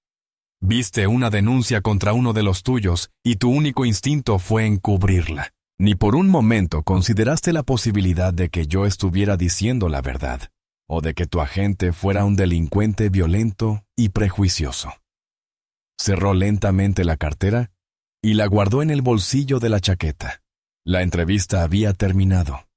Viste una denuncia contra uno de los tuyos y tu único instinto fue encubrirla. Ni por un momento consideraste la posibilidad de que yo estuviera diciendo la verdad, o de que tu agente fuera un delincuente violento y prejuicioso. Cerró lentamente la cartera y la guardó en el bolsillo de la chaqueta. La entrevista había terminado.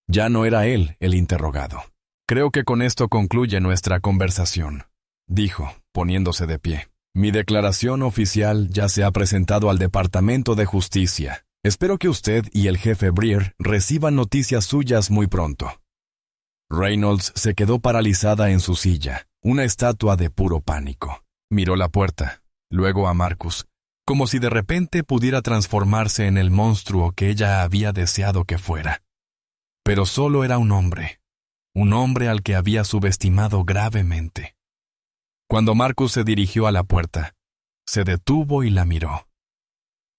Ya no era él el interrogado. Creo que con esto concluye nuestra conversación, dijo, poniéndose de pie. Mi declaración oficial ya se ha presentado al Departamento de Justicia, Espero que usted y el jefe Breer reciban noticias suyas muy pronto. Reynolds se quedó paralizada en su silla, una estatua de puro pánico. Miró la puerta, luego a Marcus, como si de repente pudiera transformarse en el monstruo que ella había deseado que fuera. Pero solo era un hombre al que había subestimado gravemente. Cuando Marcus se dirigió a la puerta, se detuvo y la miró.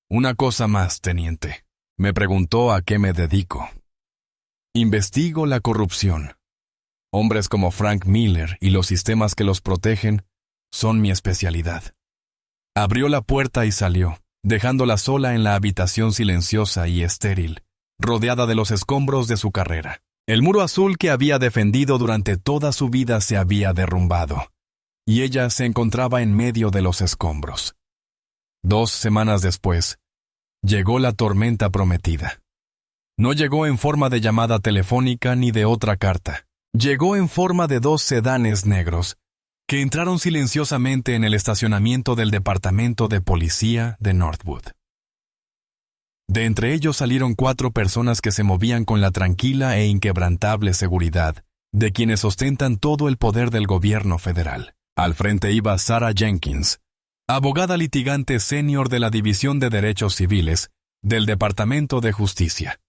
«Una cosa más, teniente. Me preguntó a qué me dedico. Investigo la corrupción. Hombres como Frank Miller y los sistemas que los protegen son mi especialidad». Abrió la puerta y salió, dejándola sola en la habitación silenciosa y estéril, rodeada de los escombros de su carrera. El muro azul que había defendido durante toda su vida se había derrumbado, y ella se encontraba en medio de los escombros. 2 semanas después, llegó la tormenta prometida. No llegó en forma de llamada telefónica ni de otra carta. Llegó en forma de 2 sedanes negros, que entraron silenciosamente en el estacionamiento del departamento de policía de Northwood. De entre ellos salieron 4 personas que se movían con la tranquila e inquebrantable seguridad de quienes ostentan todo el poder del gobierno federal. Al frente iba Sarah Jenkins, abogada litigante senior de la División de Derechos Civiles del Departamento de Justicia.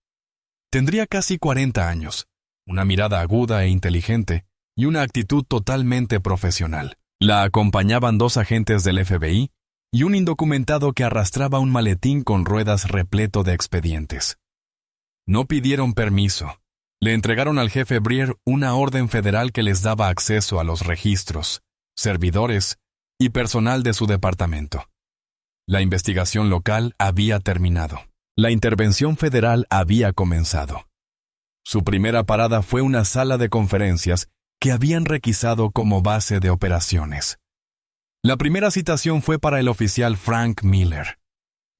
Tendría casi 40 años, una mirada aguda e inteligente y una actitud totalmente profesional. La acompañaban 2 agentes del FBI y un indocumentado que arrastraba un maletín con ruedas repleto de expedientes. No pidieron permiso. Le entregaron al jefe Breer una orden federal que les daba acceso a los registros, servidores y personal de su departamento. La investigación local había terminado. La intervención federal había comenzado. Su primera parada fue una sala de conferencias que habían requisado como base de operaciones. La primera citación fue para el oficial Frank Miller.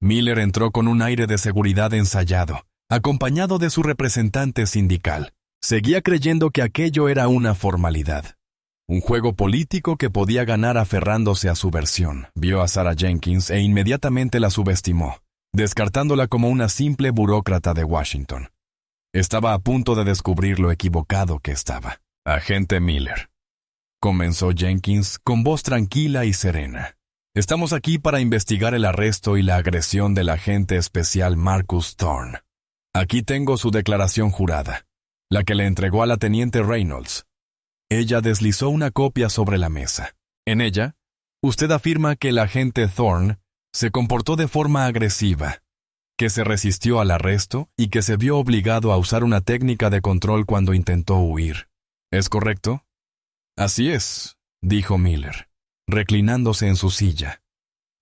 Miller entró con un aire de seguridad ensayado, acompañado de su representante sindical. Seguía creyendo que aquello era una formalidad. Un juego político que podía ganar aferrándose a su versión. Vio a Sarah Jenkins e inmediatamente la subestimó, descartándola como una simple burócrata de Washington. Estaba a punto de descubrir lo equivocado que estaba. «Agente Miller», comenzó Jenkins con voz tranquila y serena. «Estamos aquí para investigar el arresto y la agresión del agente especial Marcus Thorne. Aquí tengo su declaración jurada, la que le entregó a la teniente Reynolds». Ella deslizó una copia sobre la mesa. En ella, usted afirma que el agente Thorne se comportó de forma agresiva, que se resistió al arresto y que se vio obligado a usar una técnica de control cuando intentó huir. ¿Es correcto? «Así es», dijo Miller, reclinándose en su silla.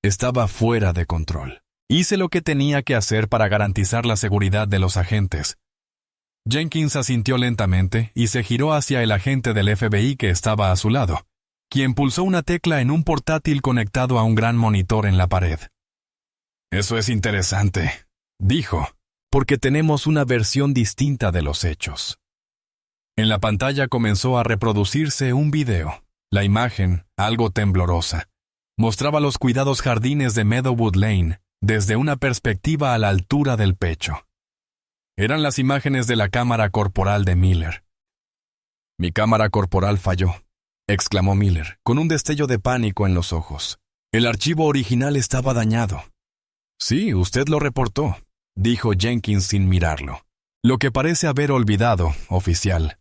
«Estaba fuera de control. Hice lo que tenía que hacer para garantizar la seguridad de los agentes». Jenkins asintió lentamente y se giró hacia el agente del FBI que estaba a su lado, quien pulsó una tecla en un portátil conectado a un gran monitor en la pared. «Eso es interesante», dijo, «porque tenemos una versión distinta de los hechos». En la pantalla comenzó a reproducirse un video. La imagen, algo temblorosa, mostraba los cuidados jardines de Meadowood Lane desde una perspectiva a la altura del pecho. Eran las imágenes de la cámara corporal de Miller. «Mi cámara corporal falló», exclamó Miller, con un destello de pánico en los ojos. «El archivo original estaba dañado». «Sí, usted lo reportó», dijo Jenkins sin mirarlo. «Lo que parece haber olvidado, oficial,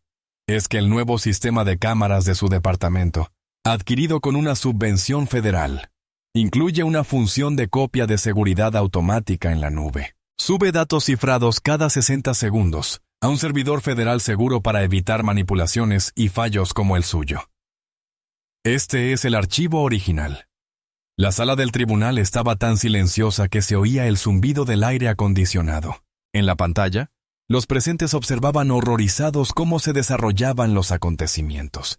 es que el nuevo sistema de cámaras de su departamento, adquirido con una subvención federal, incluye una función de copia de seguridad automática en la nube. Sube datos cifrados cada 60 segundos a un servidor federal seguro para evitar manipulaciones y fallos como el suyo. Este es el archivo original». La sala del tribunal estaba tan silenciosa que se oía el zumbido del aire acondicionado. En la pantalla, los presentes observaban horrorizados cómo se desarrollaban los acontecimientos.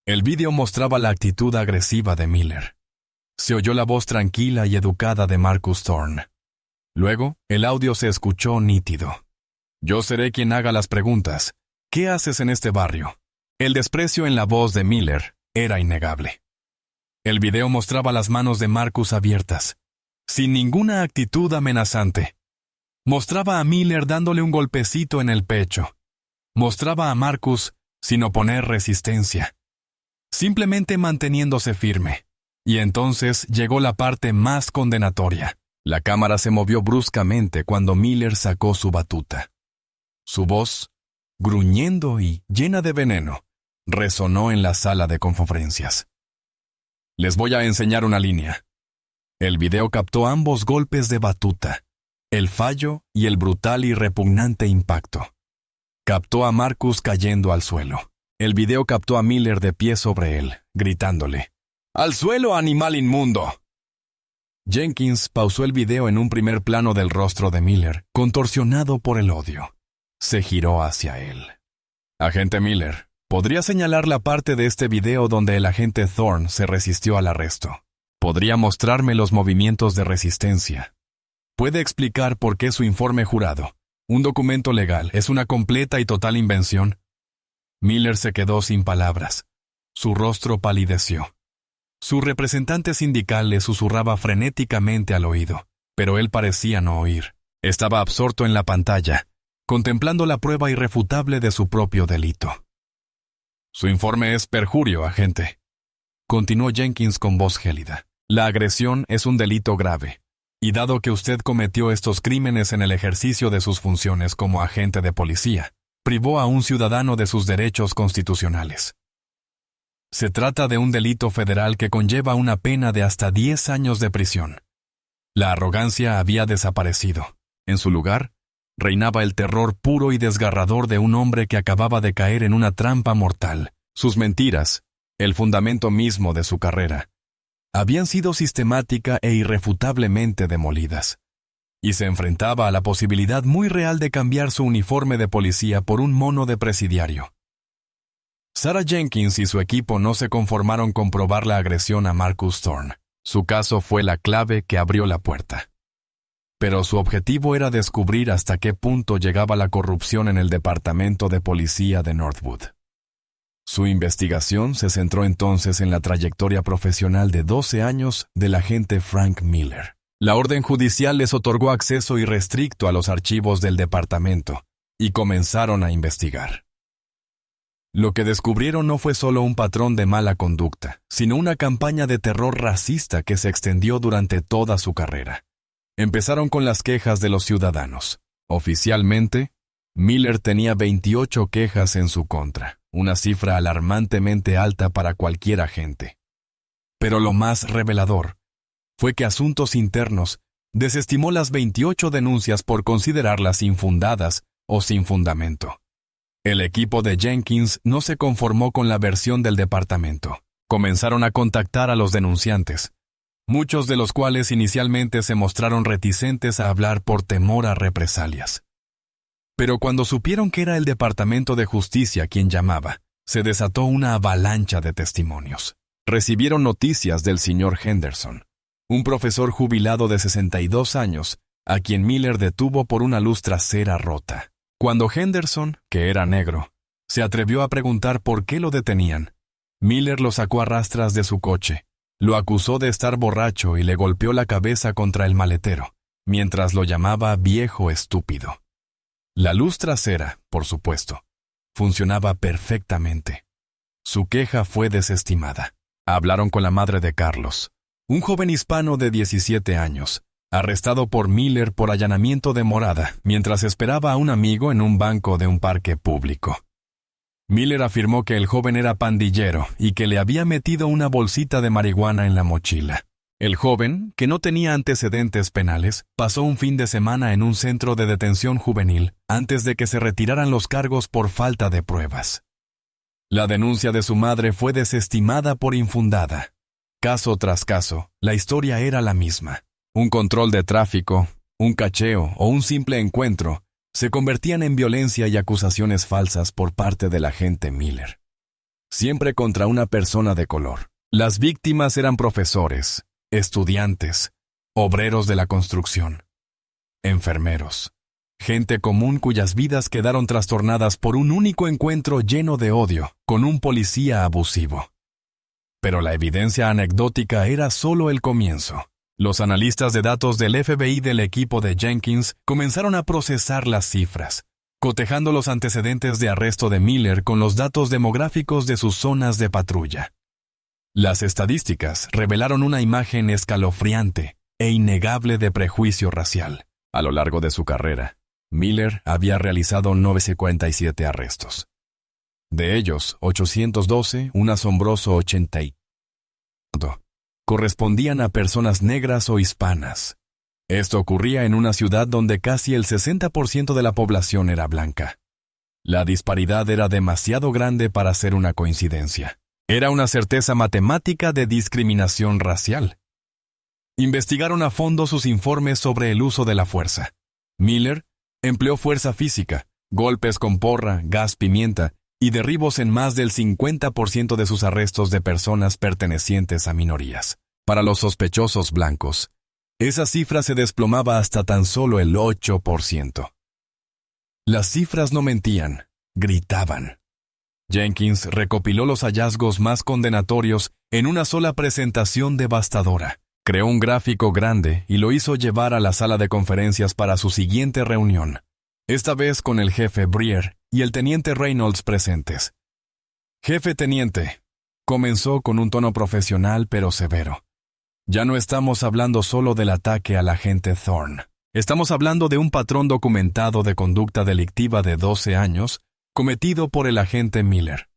El vídeo mostraba la actitud agresiva de Miller. Se oyó la voz tranquila y educada de Marcus Thorne. Luego, el audio se escuchó nítido. «Yo seré quien haga las preguntas. ¿Qué haces en este barrio?». El desprecio en la voz de Miller era innegable. El video mostraba las manos de Marcus abiertas, sin ninguna actitud amenazante. Mostraba a Miller dándole un golpecito en el pecho. Mostraba a Marcus sin oponer resistencia, simplemente manteniéndose firme. Y entonces llegó la parte más condenatoria. La cámara se movió bruscamente cuando Miller sacó su batuta. Su voz, gruñendo y llena de veneno, resonó en la sala de conferencias. Les voy a enseñar una línea. El video captó ambos golpes de batuta, el fallo y el brutal y repugnante impacto. Captó a Marcus cayendo al suelo. El video captó a Miller de pie sobre él, gritándole: ¡Al suelo, animal inmundo! Jenkins pausó el video en un primer plano del rostro de Miller, contorsionado por el odio. Se giró hacia él. Agente Miller, ¿podría señalar la parte de este video donde el agente Thorne se resistió al arresto? ¿Podría mostrarme los movimientos de resistencia? ¿Puede explicar por qué su informe jurado, un documento legal, es una completa y total invención? Miller se quedó sin palabras. Su rostro palideció. Su representante sindical le susurraba frenéticamente al oído, pero él parecía no oír. Estaba absorto en la pantalla, contemplando la prueba irrefutable de su propio delito. Su informe es perjurio, agente. Continuó Jenkins con voz gélida. La agresión es un delito grave, y dado que usted cometió estos crímenes en el ejercicio de sus funciones como agente de policía, privó a un ciudadano de sus derechos constitucionales. Se trata de un delito federal que conlleva una pena de hasta 10 años de prisión. La arrogancia había desaparecido. En su lugar, reinaba el terror puro y desgarrador de un hombre que acababa de caer en una trampa mortal. Sus mentiras, el fundamento mismo de su carrera, habían sido sistemática e irrefutablemente demolidas. Y se enfrentaba a la posibilidad muy real de cambiar su uniforme de policía por un mono de presidiario. Sarah Jenkins y su equipo no se conformaron con probar la agresión a Marcus Thorne. Su caso fue la clave que abrió la puerta. Pero su objetivo era descubrir hasta qué punto llegaba la corrupción en el departamento de policía de Northwood. Su investigación se centró entonces en la trayectoria profesional de 12 años del agente Frank Miller. La orden judicial les otorgó acceso irrestricto a los archivos del departamento y comenzaron a investigar. Lo que descubrieron no fue solo un patrón de mala conducta, sino una campaña de terror racista que se extendió durante toda su carrera. Empezaron con las quejas de los ciudadanos. Oficialmente, Miller tenía 28 quejas en su contra, una cifra alarmantemente alta para cualquier agente. Pero lo más revelador fue que Asuntos Internos desestimó las 28 denuncias por considerarlas infundadas o sin fundamento. El equipo de Jenkins no se conformó con la versión del departamento. Comenzaron a contactar a los denunciantes, muchos de los cuales inicialmente se mostraron reticentes a hablar por temor a represalias. Pero cuando supieron que era el Departamento de Justicia quien llamaba, se desató una avalancha de testimonios. Recibieron noticias del señor Henderson, un profesor jubilado de 62 años, a quien Miller detuvo por una luz trasera rota. Cuando Henderson, que era negro, se atrevió a preguntar por qué lo detenían, Miller lo sacó a rastras de su coche, lo acusó de estar borracho y le golpeó la cabeza contra el maletero, mientras lo llamaba viejo estúpido. La luz trasera, por supuesto, funcionaba perfectamente. Su queja fue desestimada. Hablaron con la madre de Carlos, un joven hispano de 17 años, arrestado por Miller por allanamiento de morada mientras esperaba a un amigo en un banco de un parque público. Miller afirmó que el joven era pandillero y que le había metido una bolsita de marihuana en la mochila. El joven, que no tenía antecedentes penales, pasó un fin de semana en un centro de detención juvenil antes de que se retiraran los cargos por falta de pruebas. La denuncia de su madre fue desestimada por infundada. Caso tras caso, la historia era la misma. Un control de tráfico, un cacheo o un simple encuentro se convertían en violencia y acusaciones falsas por parte del agente Miller. Siempre contra una persona de color. Las víctimas eran profesores, estudiantes, obreros de la construcción, enfermeros, gente común cuyas vidas quedaron trastornadas por un único encuentro lleno de odio con un policía abusivo. Pero la evidencia anecdótica era solo el comienzo. Los analistas de datos del FBI del equipo de Jenkins comenzaron a procesar las cifras, cotejando los antecedentes de arresto de Miller con los datos demográficos de sus zonas de patrulla. Las estadísticas revelaron una imagen escalofriante e innegable de prejuicio racial. A lo largo de su carrera, Miller había realizado 947 arrestos. De ellos, 812, un asombroso 80%, correspondían a personas negras o hispanas. Esto ocurría en una ciudad donde casi el 60% de la población era blanca. La disparidad era demasiado grande para ser una coincidencia. Era una certeza matemática de discriminación racial. Investigaron a fondo sus informes sobre el uso de la fuerza. Miller empleó fuerza física, golpes con porra, gas pimienta y derribos en más del 50% de sus arrestos de personas pertenecientes a minorías. Para los sospechosos blancos, esa cifra se desplomaba hasta tan solo el 8%. Las cifras no mentían, gritaban. Jenkins recopiló los hallazgos más condenatorios en una sola presentación devastadora. Creó un gráfico grande y lo hizo llevar a la sala de conferencias para su siguiente reunión, esta vez con el jefe Breer y el teniente Reynolds presentes. «Jefe teniente», comenzó con un tono profesional pero severo. «Ya no estamos hablando solo del ataque al agente Thorne. Estamos hablando de un patrón documentado de conducta delictiva de 12 años cometido por el agente Miller».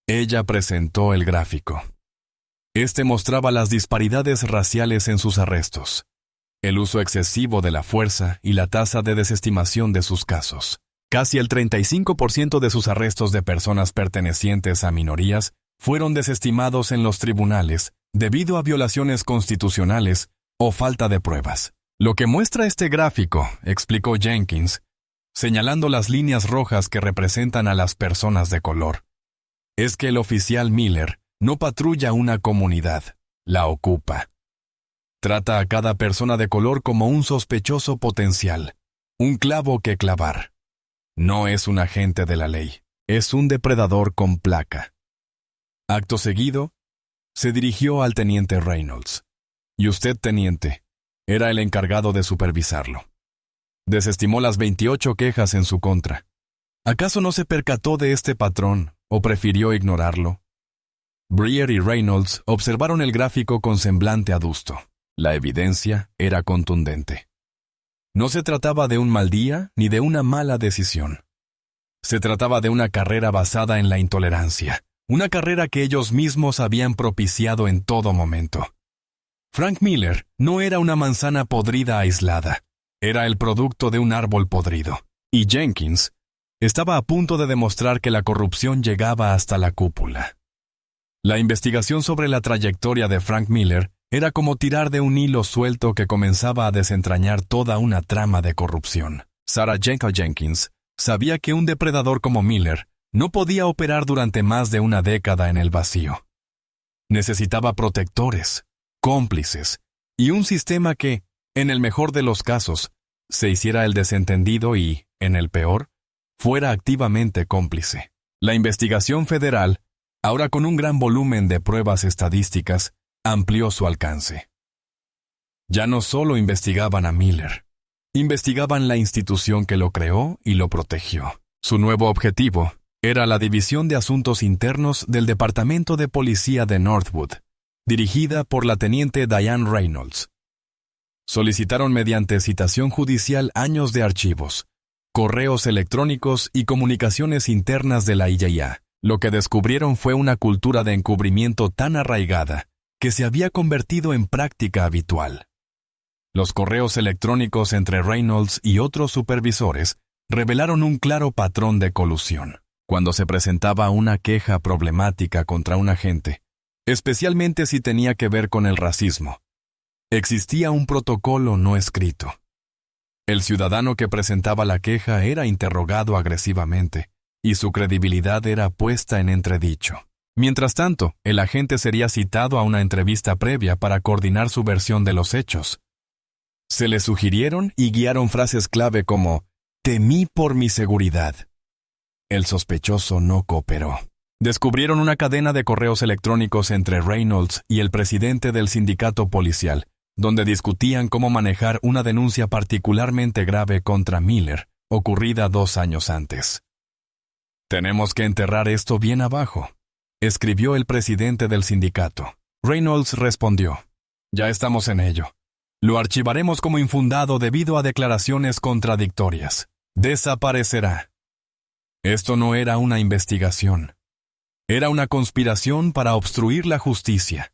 Ella presentó el gráfico. Este mostraba las disparidades raciales en sus arrestos, el uso excesivo de la fuerza y la tasa de desestimación de sus casos. Casi el 35% de sus arrestos de personas pertenecientes a minorías fueron desestimados en los tribunales debido a violaciones constitucionales o falta de pruebas. Lo que muestra este gráfico, explicó Jenkins, señalando las líneas rojas que representan a las personas de color, es que el oficial Miller no patrulla una comunidad, la ocupa. Trata a cada persona de color como un sospechoso potencial, un clavo que clavar. No es un agente de la ley, es un depredador con placa. Acto seguido, se dirigió al teniente Reynolds. Y usted, teniente, era el encargado de supervisarlo. Desestimó las 28 quejas en su contra. ¿Acaso no se percató de este patrón o prefirió ignorarlo? Breer y Reynolds observaron el gráfico con semblante adusto. La evidencia era contundente. No se trataba de un mal día ni de una mala decisión. Se trataba de una carrera basada en la intolerancia, una carrera que ellos mismos habían propiciado en todo momento. Frank Miller no era una manzana podrida aislada, era el producto de un árbol podrido. Y Jenkins estaba a punto de demostrar que la corrupción llegaba hasta la cúpula. La investigación sobre la trayectoria de Frank Miller era como tirar de un hilo suelto que comenzaba a desentrañar toda una trama de corrupción. Sarah Jenkins sabía que un depredador como Miller no podía operar durante más de una década en el vacío. Necesitaba protectores, cómplices y un sistema que, en el mejor de los casos, se hiciera el desentendido y, en el peor, fuera activamente cómplice. La investigación federal, ahora con un gran volumen de pruebas estadísticas, amplió su alcance. Ya no solo investigaban a Miller, investigaban la institución que lo creó y lo protegió. Su nuevo objetivo era la División de Asuntos Internos del Departamento de Policía de Northwood, dirigida por la teniente Diane Reynolds. Solicitaron mediante citación judicial años de archivos, correos electrónicos y comunicaciones internas de la IAIA. Lo que descubrieron fue una cultura de encubrimiento tan arraigada que se había convertido en práctica habitual. Los correos electrónicos entre Reynolds y otros supervisores revelaron un claro patrón de colusión. Cuando se presentaba una queja problemática contra un agente, especialmente si tenía que ver con el racismo, existía un protocolo no escrito. El ciudadano que presentaba la queja era interrogado agresivamente, y su credibilidad era puesta en entredicho. Mientras tanto, el agente sería citado a una entrevista previa para coordinar su versión de los hechos. Se le sugirieron y guiaron frases clave como «temí por mi seguridad». El sospechoso no cooperó. Descubrieron una cadena de correos electrónicos entre Reynolds y el presidente del sindicato policial, donde discutían cómo manejar una denuncia particularmente grave contra Miller, ocurrida 2 años antes. «Tenemos que enterrar esto bien abajo», escribió el presidente del sindicato. Reynolds respondió: «Ya estamos en ello. Lo archivaremos como infundado debido a declaraciones contradictorias. Desaparecerá». Esto no era una investigación. Era una conspiración para obstruir la justicia,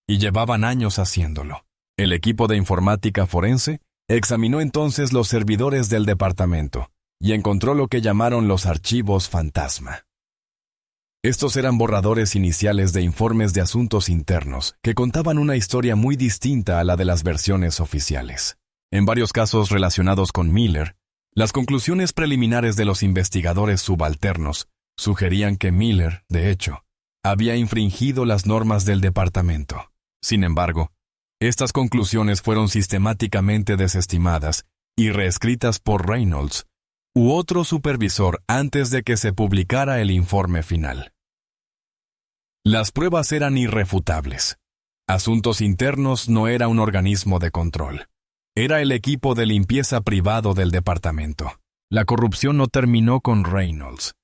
y llevaban años haciéndolo. El equipo de informática forense examinó entonces los servidores del departamento y encontró lo que llamaron los archivos fantasma. Estos eran borradores iniciales de informes de asuntos internos que contaban una historia muy distinta a la de las versiones oficiales. En varios casos relacionados con Miller, las conclusiones preliminares de los investigadores subalternos sugerían que Miller, de hecho, había infringido las normas del departamento. Sin embargo, estas conclusiones fueron sistemáticamente desestimadas y reescritas por Reynolds u otro supervisor antes de que se publicara el informe final. Las pruebas eran irrefutables. Asuntos Internos no era un organismo de control. Era el equipo de limpieza privado del departamento. La corrupción no terminó con Reynolds.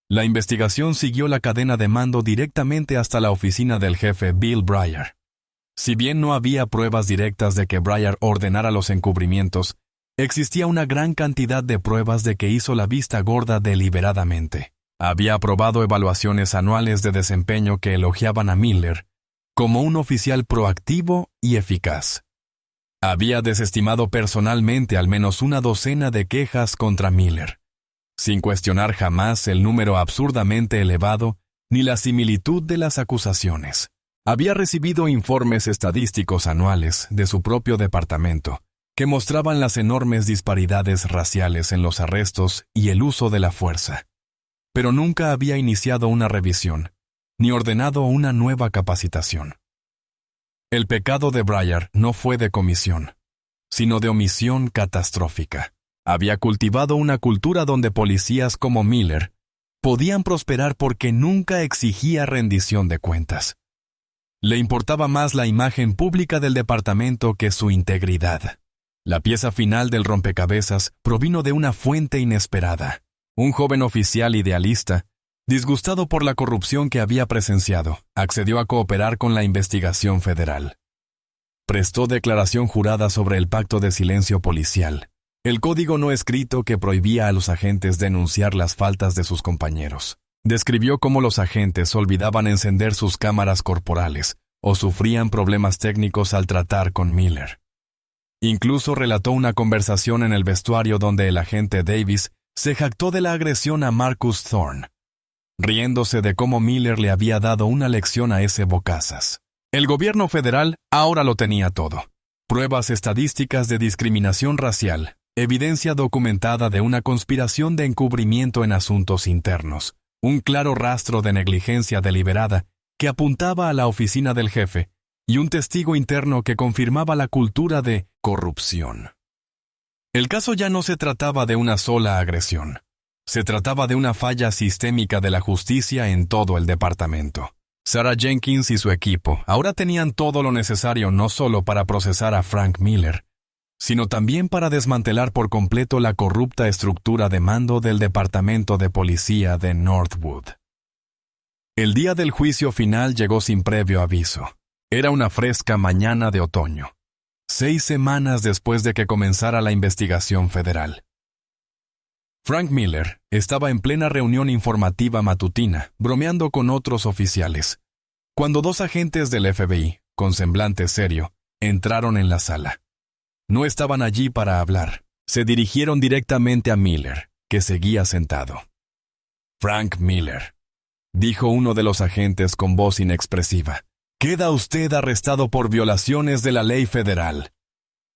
La investigación siguió la cadena de mando directamente hasta la oficina del jefe Bill Breyer. Si bien no había pruebas directas de que Breyer ordenara los encubrimientos, existía una gran cantidad de pruebas de que hizo la vista gorda deliberadamente. Había aprobado evaluaciones anuales de desempeño que elogiaban a Miller como un oficial proactivo y eficaz. Había desestimado personalmente al menos una docena de quejas contra Miller, sin cuestionar jamás el número absurdamente elevado ni la similitud de las acusaciones. Había recibido informes estadísticos anuales de su propio departamento que mostraban las enormes disparidades raciales en los arrestos y el uso de la fuerza. Pero nunca había iniciado una revisión, ni ordenado una nueva capacitación. El pecado de Breyer no fue de comisión, sino de omisión catastrófica. Había cultivado una cultura donde policías como Miller podían prosperar porque nunca exigía rendición de cuentas. Le importaba más la imagen pública del departamento que su integridad. La pieza final del rompecabezas provino de una fuente inesperada. Un joven oficial idealista, disgustado por la corrupción que había presenciado, accedió a cooperar con la investigación federal. Prestó declaración jurada sobre el pacto de silencio policial, el código no escrito que prohibía a los agentes denunciar las faltas de sus compañeros. Describió cómo los agentes olvidaban encender sus cámaras corporales o sufrían problemas técnicos al tratar con Miller. Incluso relató una conversación en el vestuario donde el agente Davis se jactó de la agresión a Marcus Thorne, riéndose de cómo Miller le había dado una lección a ese bocazas. El gobierno federal ahora lo tenía todo. Pruebas estadísticas de discriminación racial, evidencia documentada de una conspiración de encubrimiento en asuntos internos, un claro rastro de negligencia deliberada que apuntaba a la oficina del jefe y un testigo interno que confirmaba la cultura de corrupción. El caso ya no se trataba de una sola agresión. Se trataba de una falla sistémica de la justicia en todo el departamento. Sarah Jenkins y su equipo ahora tenían todo lo necesario no solo para procesar a Frank Miller, sino también para desmantelar por completo la corrupta estructura de mando del Departamento de Policía de Northwood. El día del juicio final llegó sin previo aviso. Era una fresca mañana de otoño, 6 semanas después de que comenzara la investigación federal. Frank Miller estaba en plena reunión informativa matutina, bromeando con otros oficiales, cuando 2 agentes del FBI, con semblante serio, entraron en la sala. No estaban allí para hablar. Se dirigieron directamente a Miller, que seguía sentado. «Frank Miller», dijo uno de los agentes con voz inexpresiva, «queda usted arrestado por violaciones de la ley federal».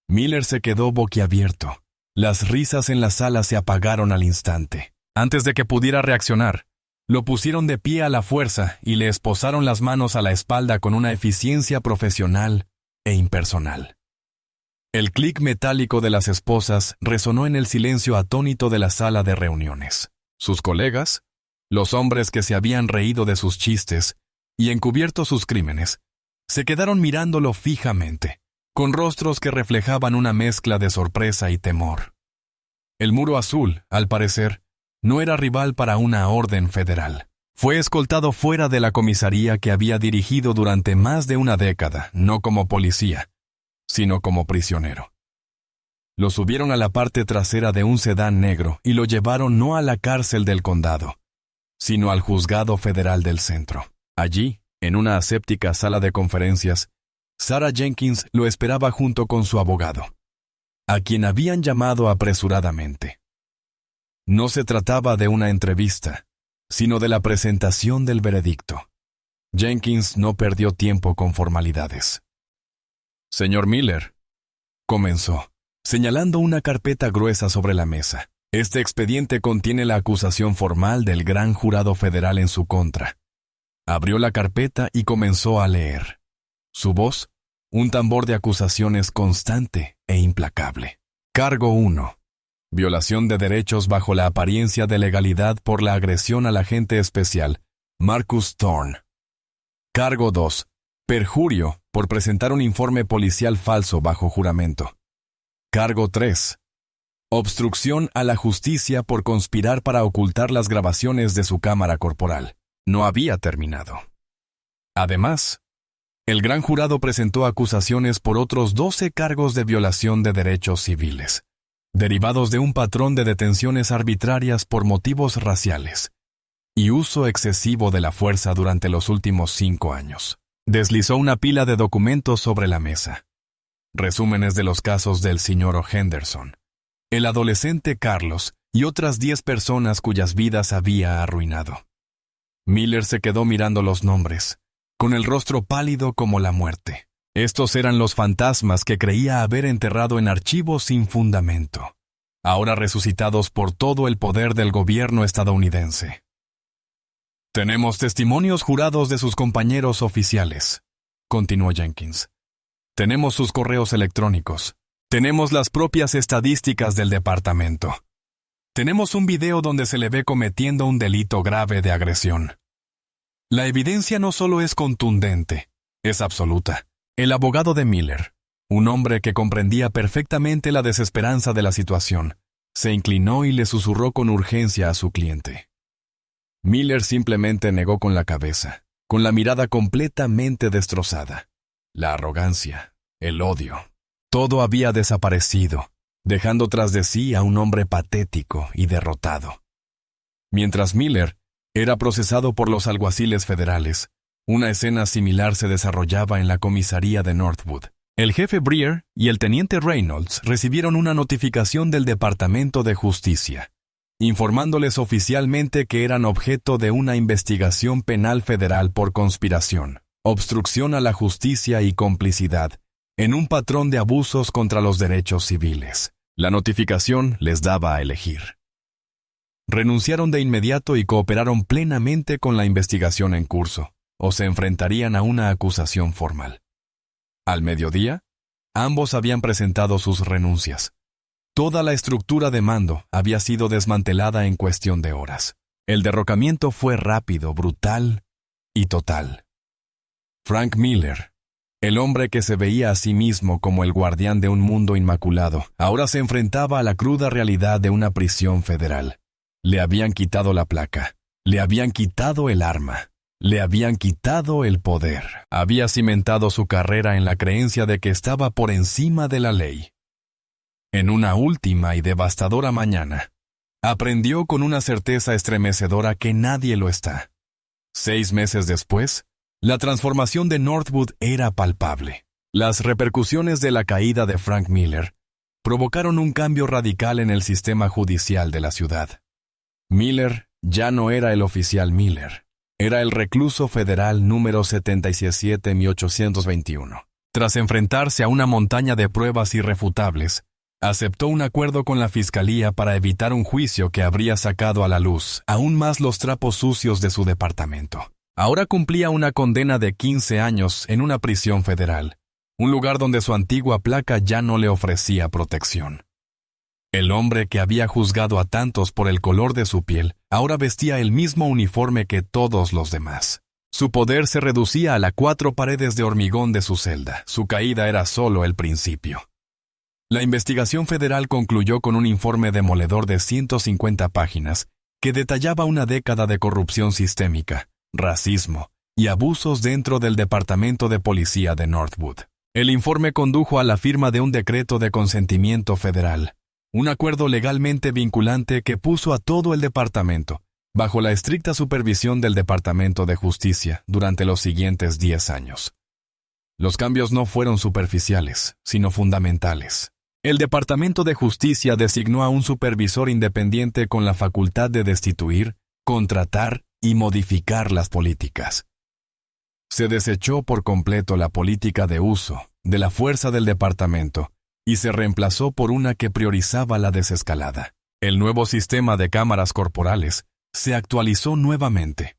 Miller se quedó boquiabierto. Las risas en la sala se apagaron al instante. Antes de que pudiera reaccionar, lo pusieron de pie a la fuerza y le esposaron las manos a la espalda con una eficiencia profesional e impersonal. El clic metálico de las esposas resonó en el silencio atónito de la sala de reuniones. Sus colegas, los hombres que se habían reído de sus chistes y encubierto sus crímenes, se quedaron mirándolo fijamente, con rostros que reflejaban una mezcla de sorpresa y temor. El muro azul, al parecer, no era rival para una orden federal. Fue escoltado fuera de la comisaría que había dirigido durante más de una década, no como policía, sino como prisionero. Lo subieron a la parte trasera de un sedán negro y lo llevaron no a la cárcel del condado, sino al juzgado federal del centro. Allí, en una aséptica sala de conferencias, Sarah Jenkins lo esperaba junto con su abogado, a quien habían llamado apresuradamente. No se trataba de una entrevista, sino de la presentación del veredicto. Jenkins no perdió tiempo con formalidades. «Señor Miller», comenzó, señalando una carpeta gruesa sobre la mesa. «Este expediente contiene la acusación formal del gran jurado federal en su contra». Abrió la carpeta y comenzó a leer. Su voz, un tambor de acusaciones constante e implacable. Cargo 1. Violación de derechos bajo la apariencia de legalidad por la agresión al agente especial, Marcus Thorne. Cargo 2. Perjurio por presentar un informe policial falso bajo juramento. Cargo 3. Obstrucción a la justicia por conspirar para ocultar las grabaciones de su cámara corporal. No había terminado. Además, el gran jurado presentó acusaciones por otros 12 cargos de violación de derechos civiles, derivados de un patrón de detenciones arbitrarias por motivos raciales y uso excesivo de la fuerza durante los últimos 5 años. Deslizó una pila de documentos sobre la mesa. Resúmenes de los casos del señor Henderson, el adolescente Carlos y otras 10 personas cuyas vidas había arruinado. Miller se quedó mirando los nombres, con el rostro pálido como la muerte. Estos eran los fantasmas que creía haber enterrado en archivos sin fundamento, ahora resucitados por todo el poder del gobierno estadounidense. «Tenemos testimonios jurados de sus compañeros oficiales», continuó Jenkins. «Tenemos sus correos electrónicos. Tenemos las propias estadísticas del departamento. Tenemos un video donde se le ve cometiendo un delito grave de agresión. La evidencia no solo es contundente, es absoluta». El abogado de Miller, un hombre que comprendía perfectamente la desesperanza de la situación, se inclinó y le susurró con urgencia a su cliente. Miller simplemente negó con la cabeza, con la mirada completamente destrozada. La arrogancia, el odio, todo había desaparecido, dejando tras de sí a un hombre patético y derrotado. Mientras Miller era procesado por los alguaciles federales, una escena similar se desarrollaba en la comisaría de Northwood. El jefe Breer y el teniente Reynolds recibieron una notificación del Departamento de Justicia, informándoles oficialmente que eran objeto de una investigación penal federal por conspiración, obstrucción a la justicia y complicidad, en un patrón de abusos contra los derechos civiles. La notificación les daba a elegir. Renunciaron de inmediato y cooperaron plenamente con la investigación en curso, o se enfrentarían a una acusación formal. Al mediodía, ambos habían presentado sus renuncias. Toda la estructura de mando había sido desmantelada en cuestión de horas. El derrocamiento fue rápido, brutal y total. Frank Miller, el hombre que se veía a sí mismo como el guardián de un mundo inmaculado, ahora se enfrentaba a la cruda realidad de una prisión federal. Le habían quitado la placa, le habían quitado el arma. Le habían quitado el poder. Había cimentado su carrera en la creencia de que estaba por encima de la ley. En una última y devastadora mañana, aprendió con una certeza estremecedora que nadie lo está. 6 meses después, la transformación de Northwood era palpable. Las repercusiones de la caída de Frank Miller provocaron un cambio radical en el sistema judicial de la ciudad. Miller ya no era el oficial Miller. Era el recluso federal número 77821. Tras enfrentarse a una montaña de pruebas irrefutables, aceptó un acuerdo con la fiscalía para evitar un juicio que habría sacado a la luz aún más los trapos sucios de su departamento. Ahora cumplía una condena de 15 años en una prisión federal, un lugar donde su antigua placa ya no le ofrecía protección. El hombre que había juzgado a tantos por el color de su piel, ahora vestía el mismo uniforme que todos los demás. Su poder se reducía a las 4 paredes de hormigón de su celda. Su caída era solo el principio. La investigación federal concluyó con un informe demoledor de 150 páginas que detallaba una década de corrupción sistémica, racismo y abusos dentro del Departamento de Policía de Northwood. El informe condujo a la firma de un decreto de consentimiento federal, un acuerdo legalmente vinculante que puso a todo el departamento bajo la estricta supervisión del Departamento de Justicia durante los siguientes 10 años. Los cambios no fueron superficiales, sino fundamentales. El Departamento de Justicia designó a un supervisor independiente con la facultad de destituir, contratar y modificar las políticas. Se desechó por completo la política de uso de la fuerza del departamento y se reemplazó por una que priorizaba la desescalada. El nuevo sistema de cámaras corporales se actualizó nuevamente,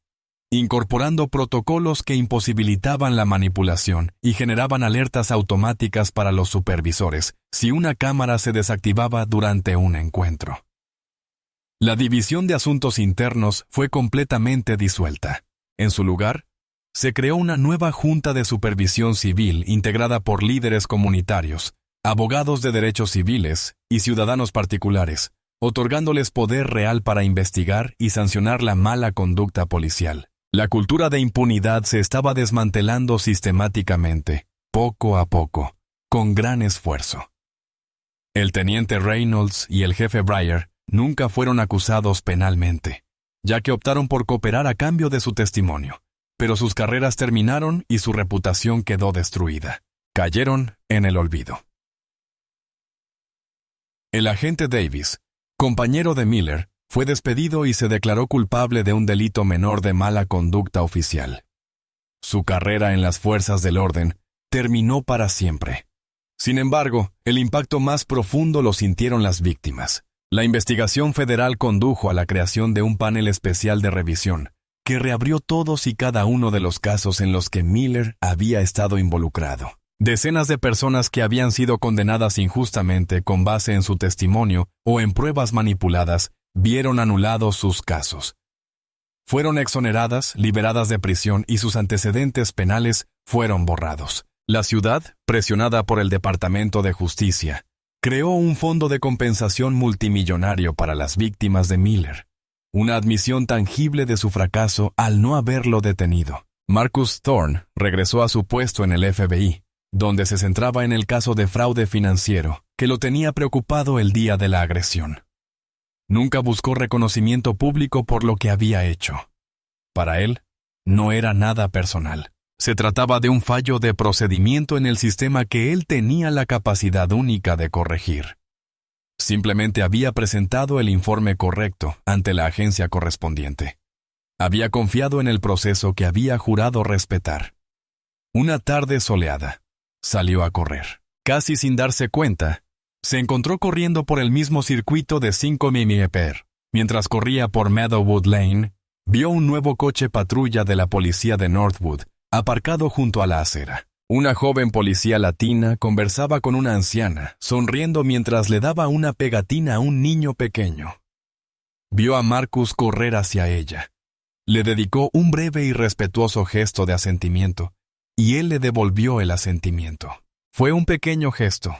incorporando protocolos que imposibilitaban la manipulación y generaban alertas automáticas para los supervisores si una cámara se desactivaba durante un encuentro. La División de Asuntos Internos fue completamente disuelta. En su lugar, se creó una nueva Junta de Supervisión Civil integrada por líderes comunitarios, abogados de derechos civiles y ciudadanos particulares, otorgándoles poder real para investigar y sancionar la mala conducta policial. La cultura de impunidad se estaba desmantelando sistemáticamente, poco a poco, con gran esfuerzo. El teniente Reynolds y el jefe Breyer nunca fueron acusados penalmente, ya que optaron por cooperar a cambio de su testimonio, pero sus carreras terminaron y su reputación quedó destruida. Cayeron en el olvido. El agente Davis, compañero de Miller, fue despedido y se declaró culpable de un delito menor de mala conducta oficial. Su carrera en las fuerzas del orden terminó para siempre. Sin embargo, el impacto más profundo lo sintieron las víctimas. La investigación federal condujo a la creación de un panel especial de revisión, que reabrió todos y cada uno de los casos en los que Miller había estado involucrado. Decenas de personas que habían sido condenadas injustamente con base en su testimonio o en pruebas manipuladas vieron anulados sus casos. Fueron exoneradas, liberadas de prisión y sus antecedentes penales fueron borrados. La ciudad, presionada por el Departamento de Justicia, creó un fondo de compensación multimillonario para las víctimas de Miller, una admisión tangible de su fracaso al no haberlo detenido. Marcus Thorne regresó a su puesto en el FBI, donde se centraba en el caso de fraude financiero que lo tenía preocupado el día de la agresión. Nunca buscó reconocimiento público por lo que había hecho. Para él, no era nada personal. Se trataba de un fallo de procedimiento en el sistema que él tenía la capacidad única de corregir. Simplemente había presentado el informe correcto ante la agencia correspondiente. Había confiado en el proceso que había jurado respetar. Una tarde soleada, salió a correr. Casi sin darse cuenta, se encontró corriendo por el mismo circuito de 5 mph. Mientras corría por Meadowwood Lane, vio un nuevo coche patrulla de la policía de Northwood, aparcado junto a la acera. Una joven policía latina conversaba con una anciana, sonriendo mientras le daba una pegatina a un niño pequeño. Vio a Marcus correr hacia ella. Le dedicó un breve y respetuoso gesto de asentimiento, y él le devolvió el asentimiento. Fue un pequeño gesto,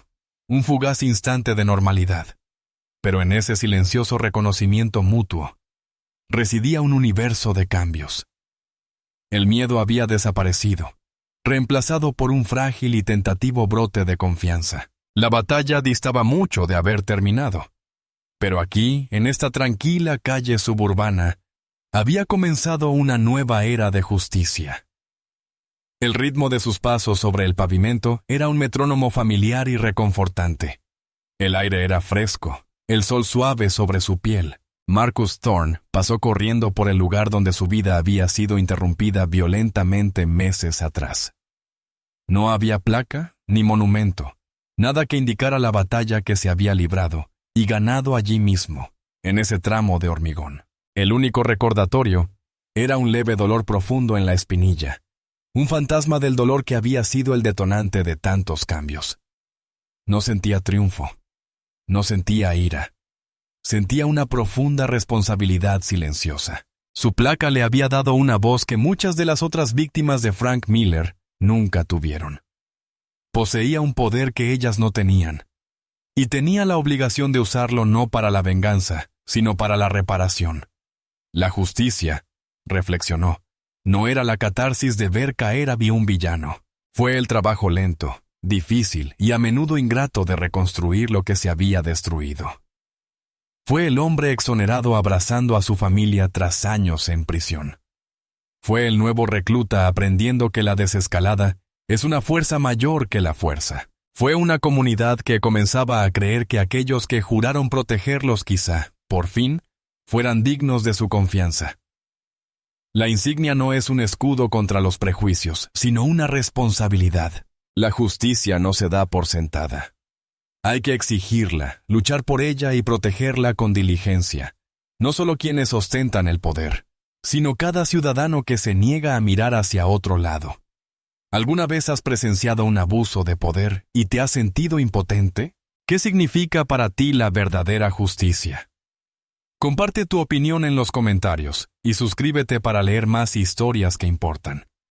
un fugaz instante de normalidad, pero en ese silencioso reconocimiento mutuo residía un universo de cambios. El miedo había desaparecido, reemplazado por un frágil y tentativo brote de confianza. La batalla distaba mucho de haber terminado, pero aquí, en esta tranquila calle suburbana, había comenzado una nueva era de justicia. El ritmo de sus pasos sobre el pavimento era un metrónomo familiar y reconfortante. El aire era fresco, el sol suave sobre su piel. Marcus Thorne pasó corriendo por el lugar donde su vida había sido interrumpida violentamente meses atrás. No había placa ni monumento, nada que indicara la batalla que se había librado y ganado allí mismo, en ese tramo de hormigón. El único recordatorio era un leve dolor profundo en la espinilla, un fantasma del dolor que había sido el detonante de tantos cambios. No sentía triunfo, no sentía ira, sentía una profunda responsabilidad silenciosa. Su placa le había dado una voz que muchas de las otras víctimas de Frank Miller nunca tuvieron. Poseía un poder que ellas no tenían, y tenía la obligación de usarlo no para la venganza, sino para la reparación. La justicia, reflexionó, no era la catarsis de ver caer a un villano. Fue el trabajo lento, difícil y a menudo ingrato de reconstruir lo que se había destruido. Fue el hombre exonerado abrazando a su familia tras años en prisión. Fue el nuevo recluta aprendiendo que la desescalada es una fuerza mayor que la fuerza. Fue una comunidad que comenzaba a creer que aquellos que juraron protegerlos quizá, por fin, fueran dignos de su confianza. La insignia no es un escudo contra los prejuicios, sino una responsabilidad. La justicia no se da por sentada. Hay que exigirla, luchar por ella y protegerla con diligencia. No solo quienes ostentan el poder, sino cada ciudadano que se niega a mirar hacia otro lado. ¿Alguna vez has presenciado un abuso de poder y te has sentido impotente? ¿Qué significa para ti la verdadera justicia? Comparte tu opinión en los comentarios y suscríbete para leer más historias que importan.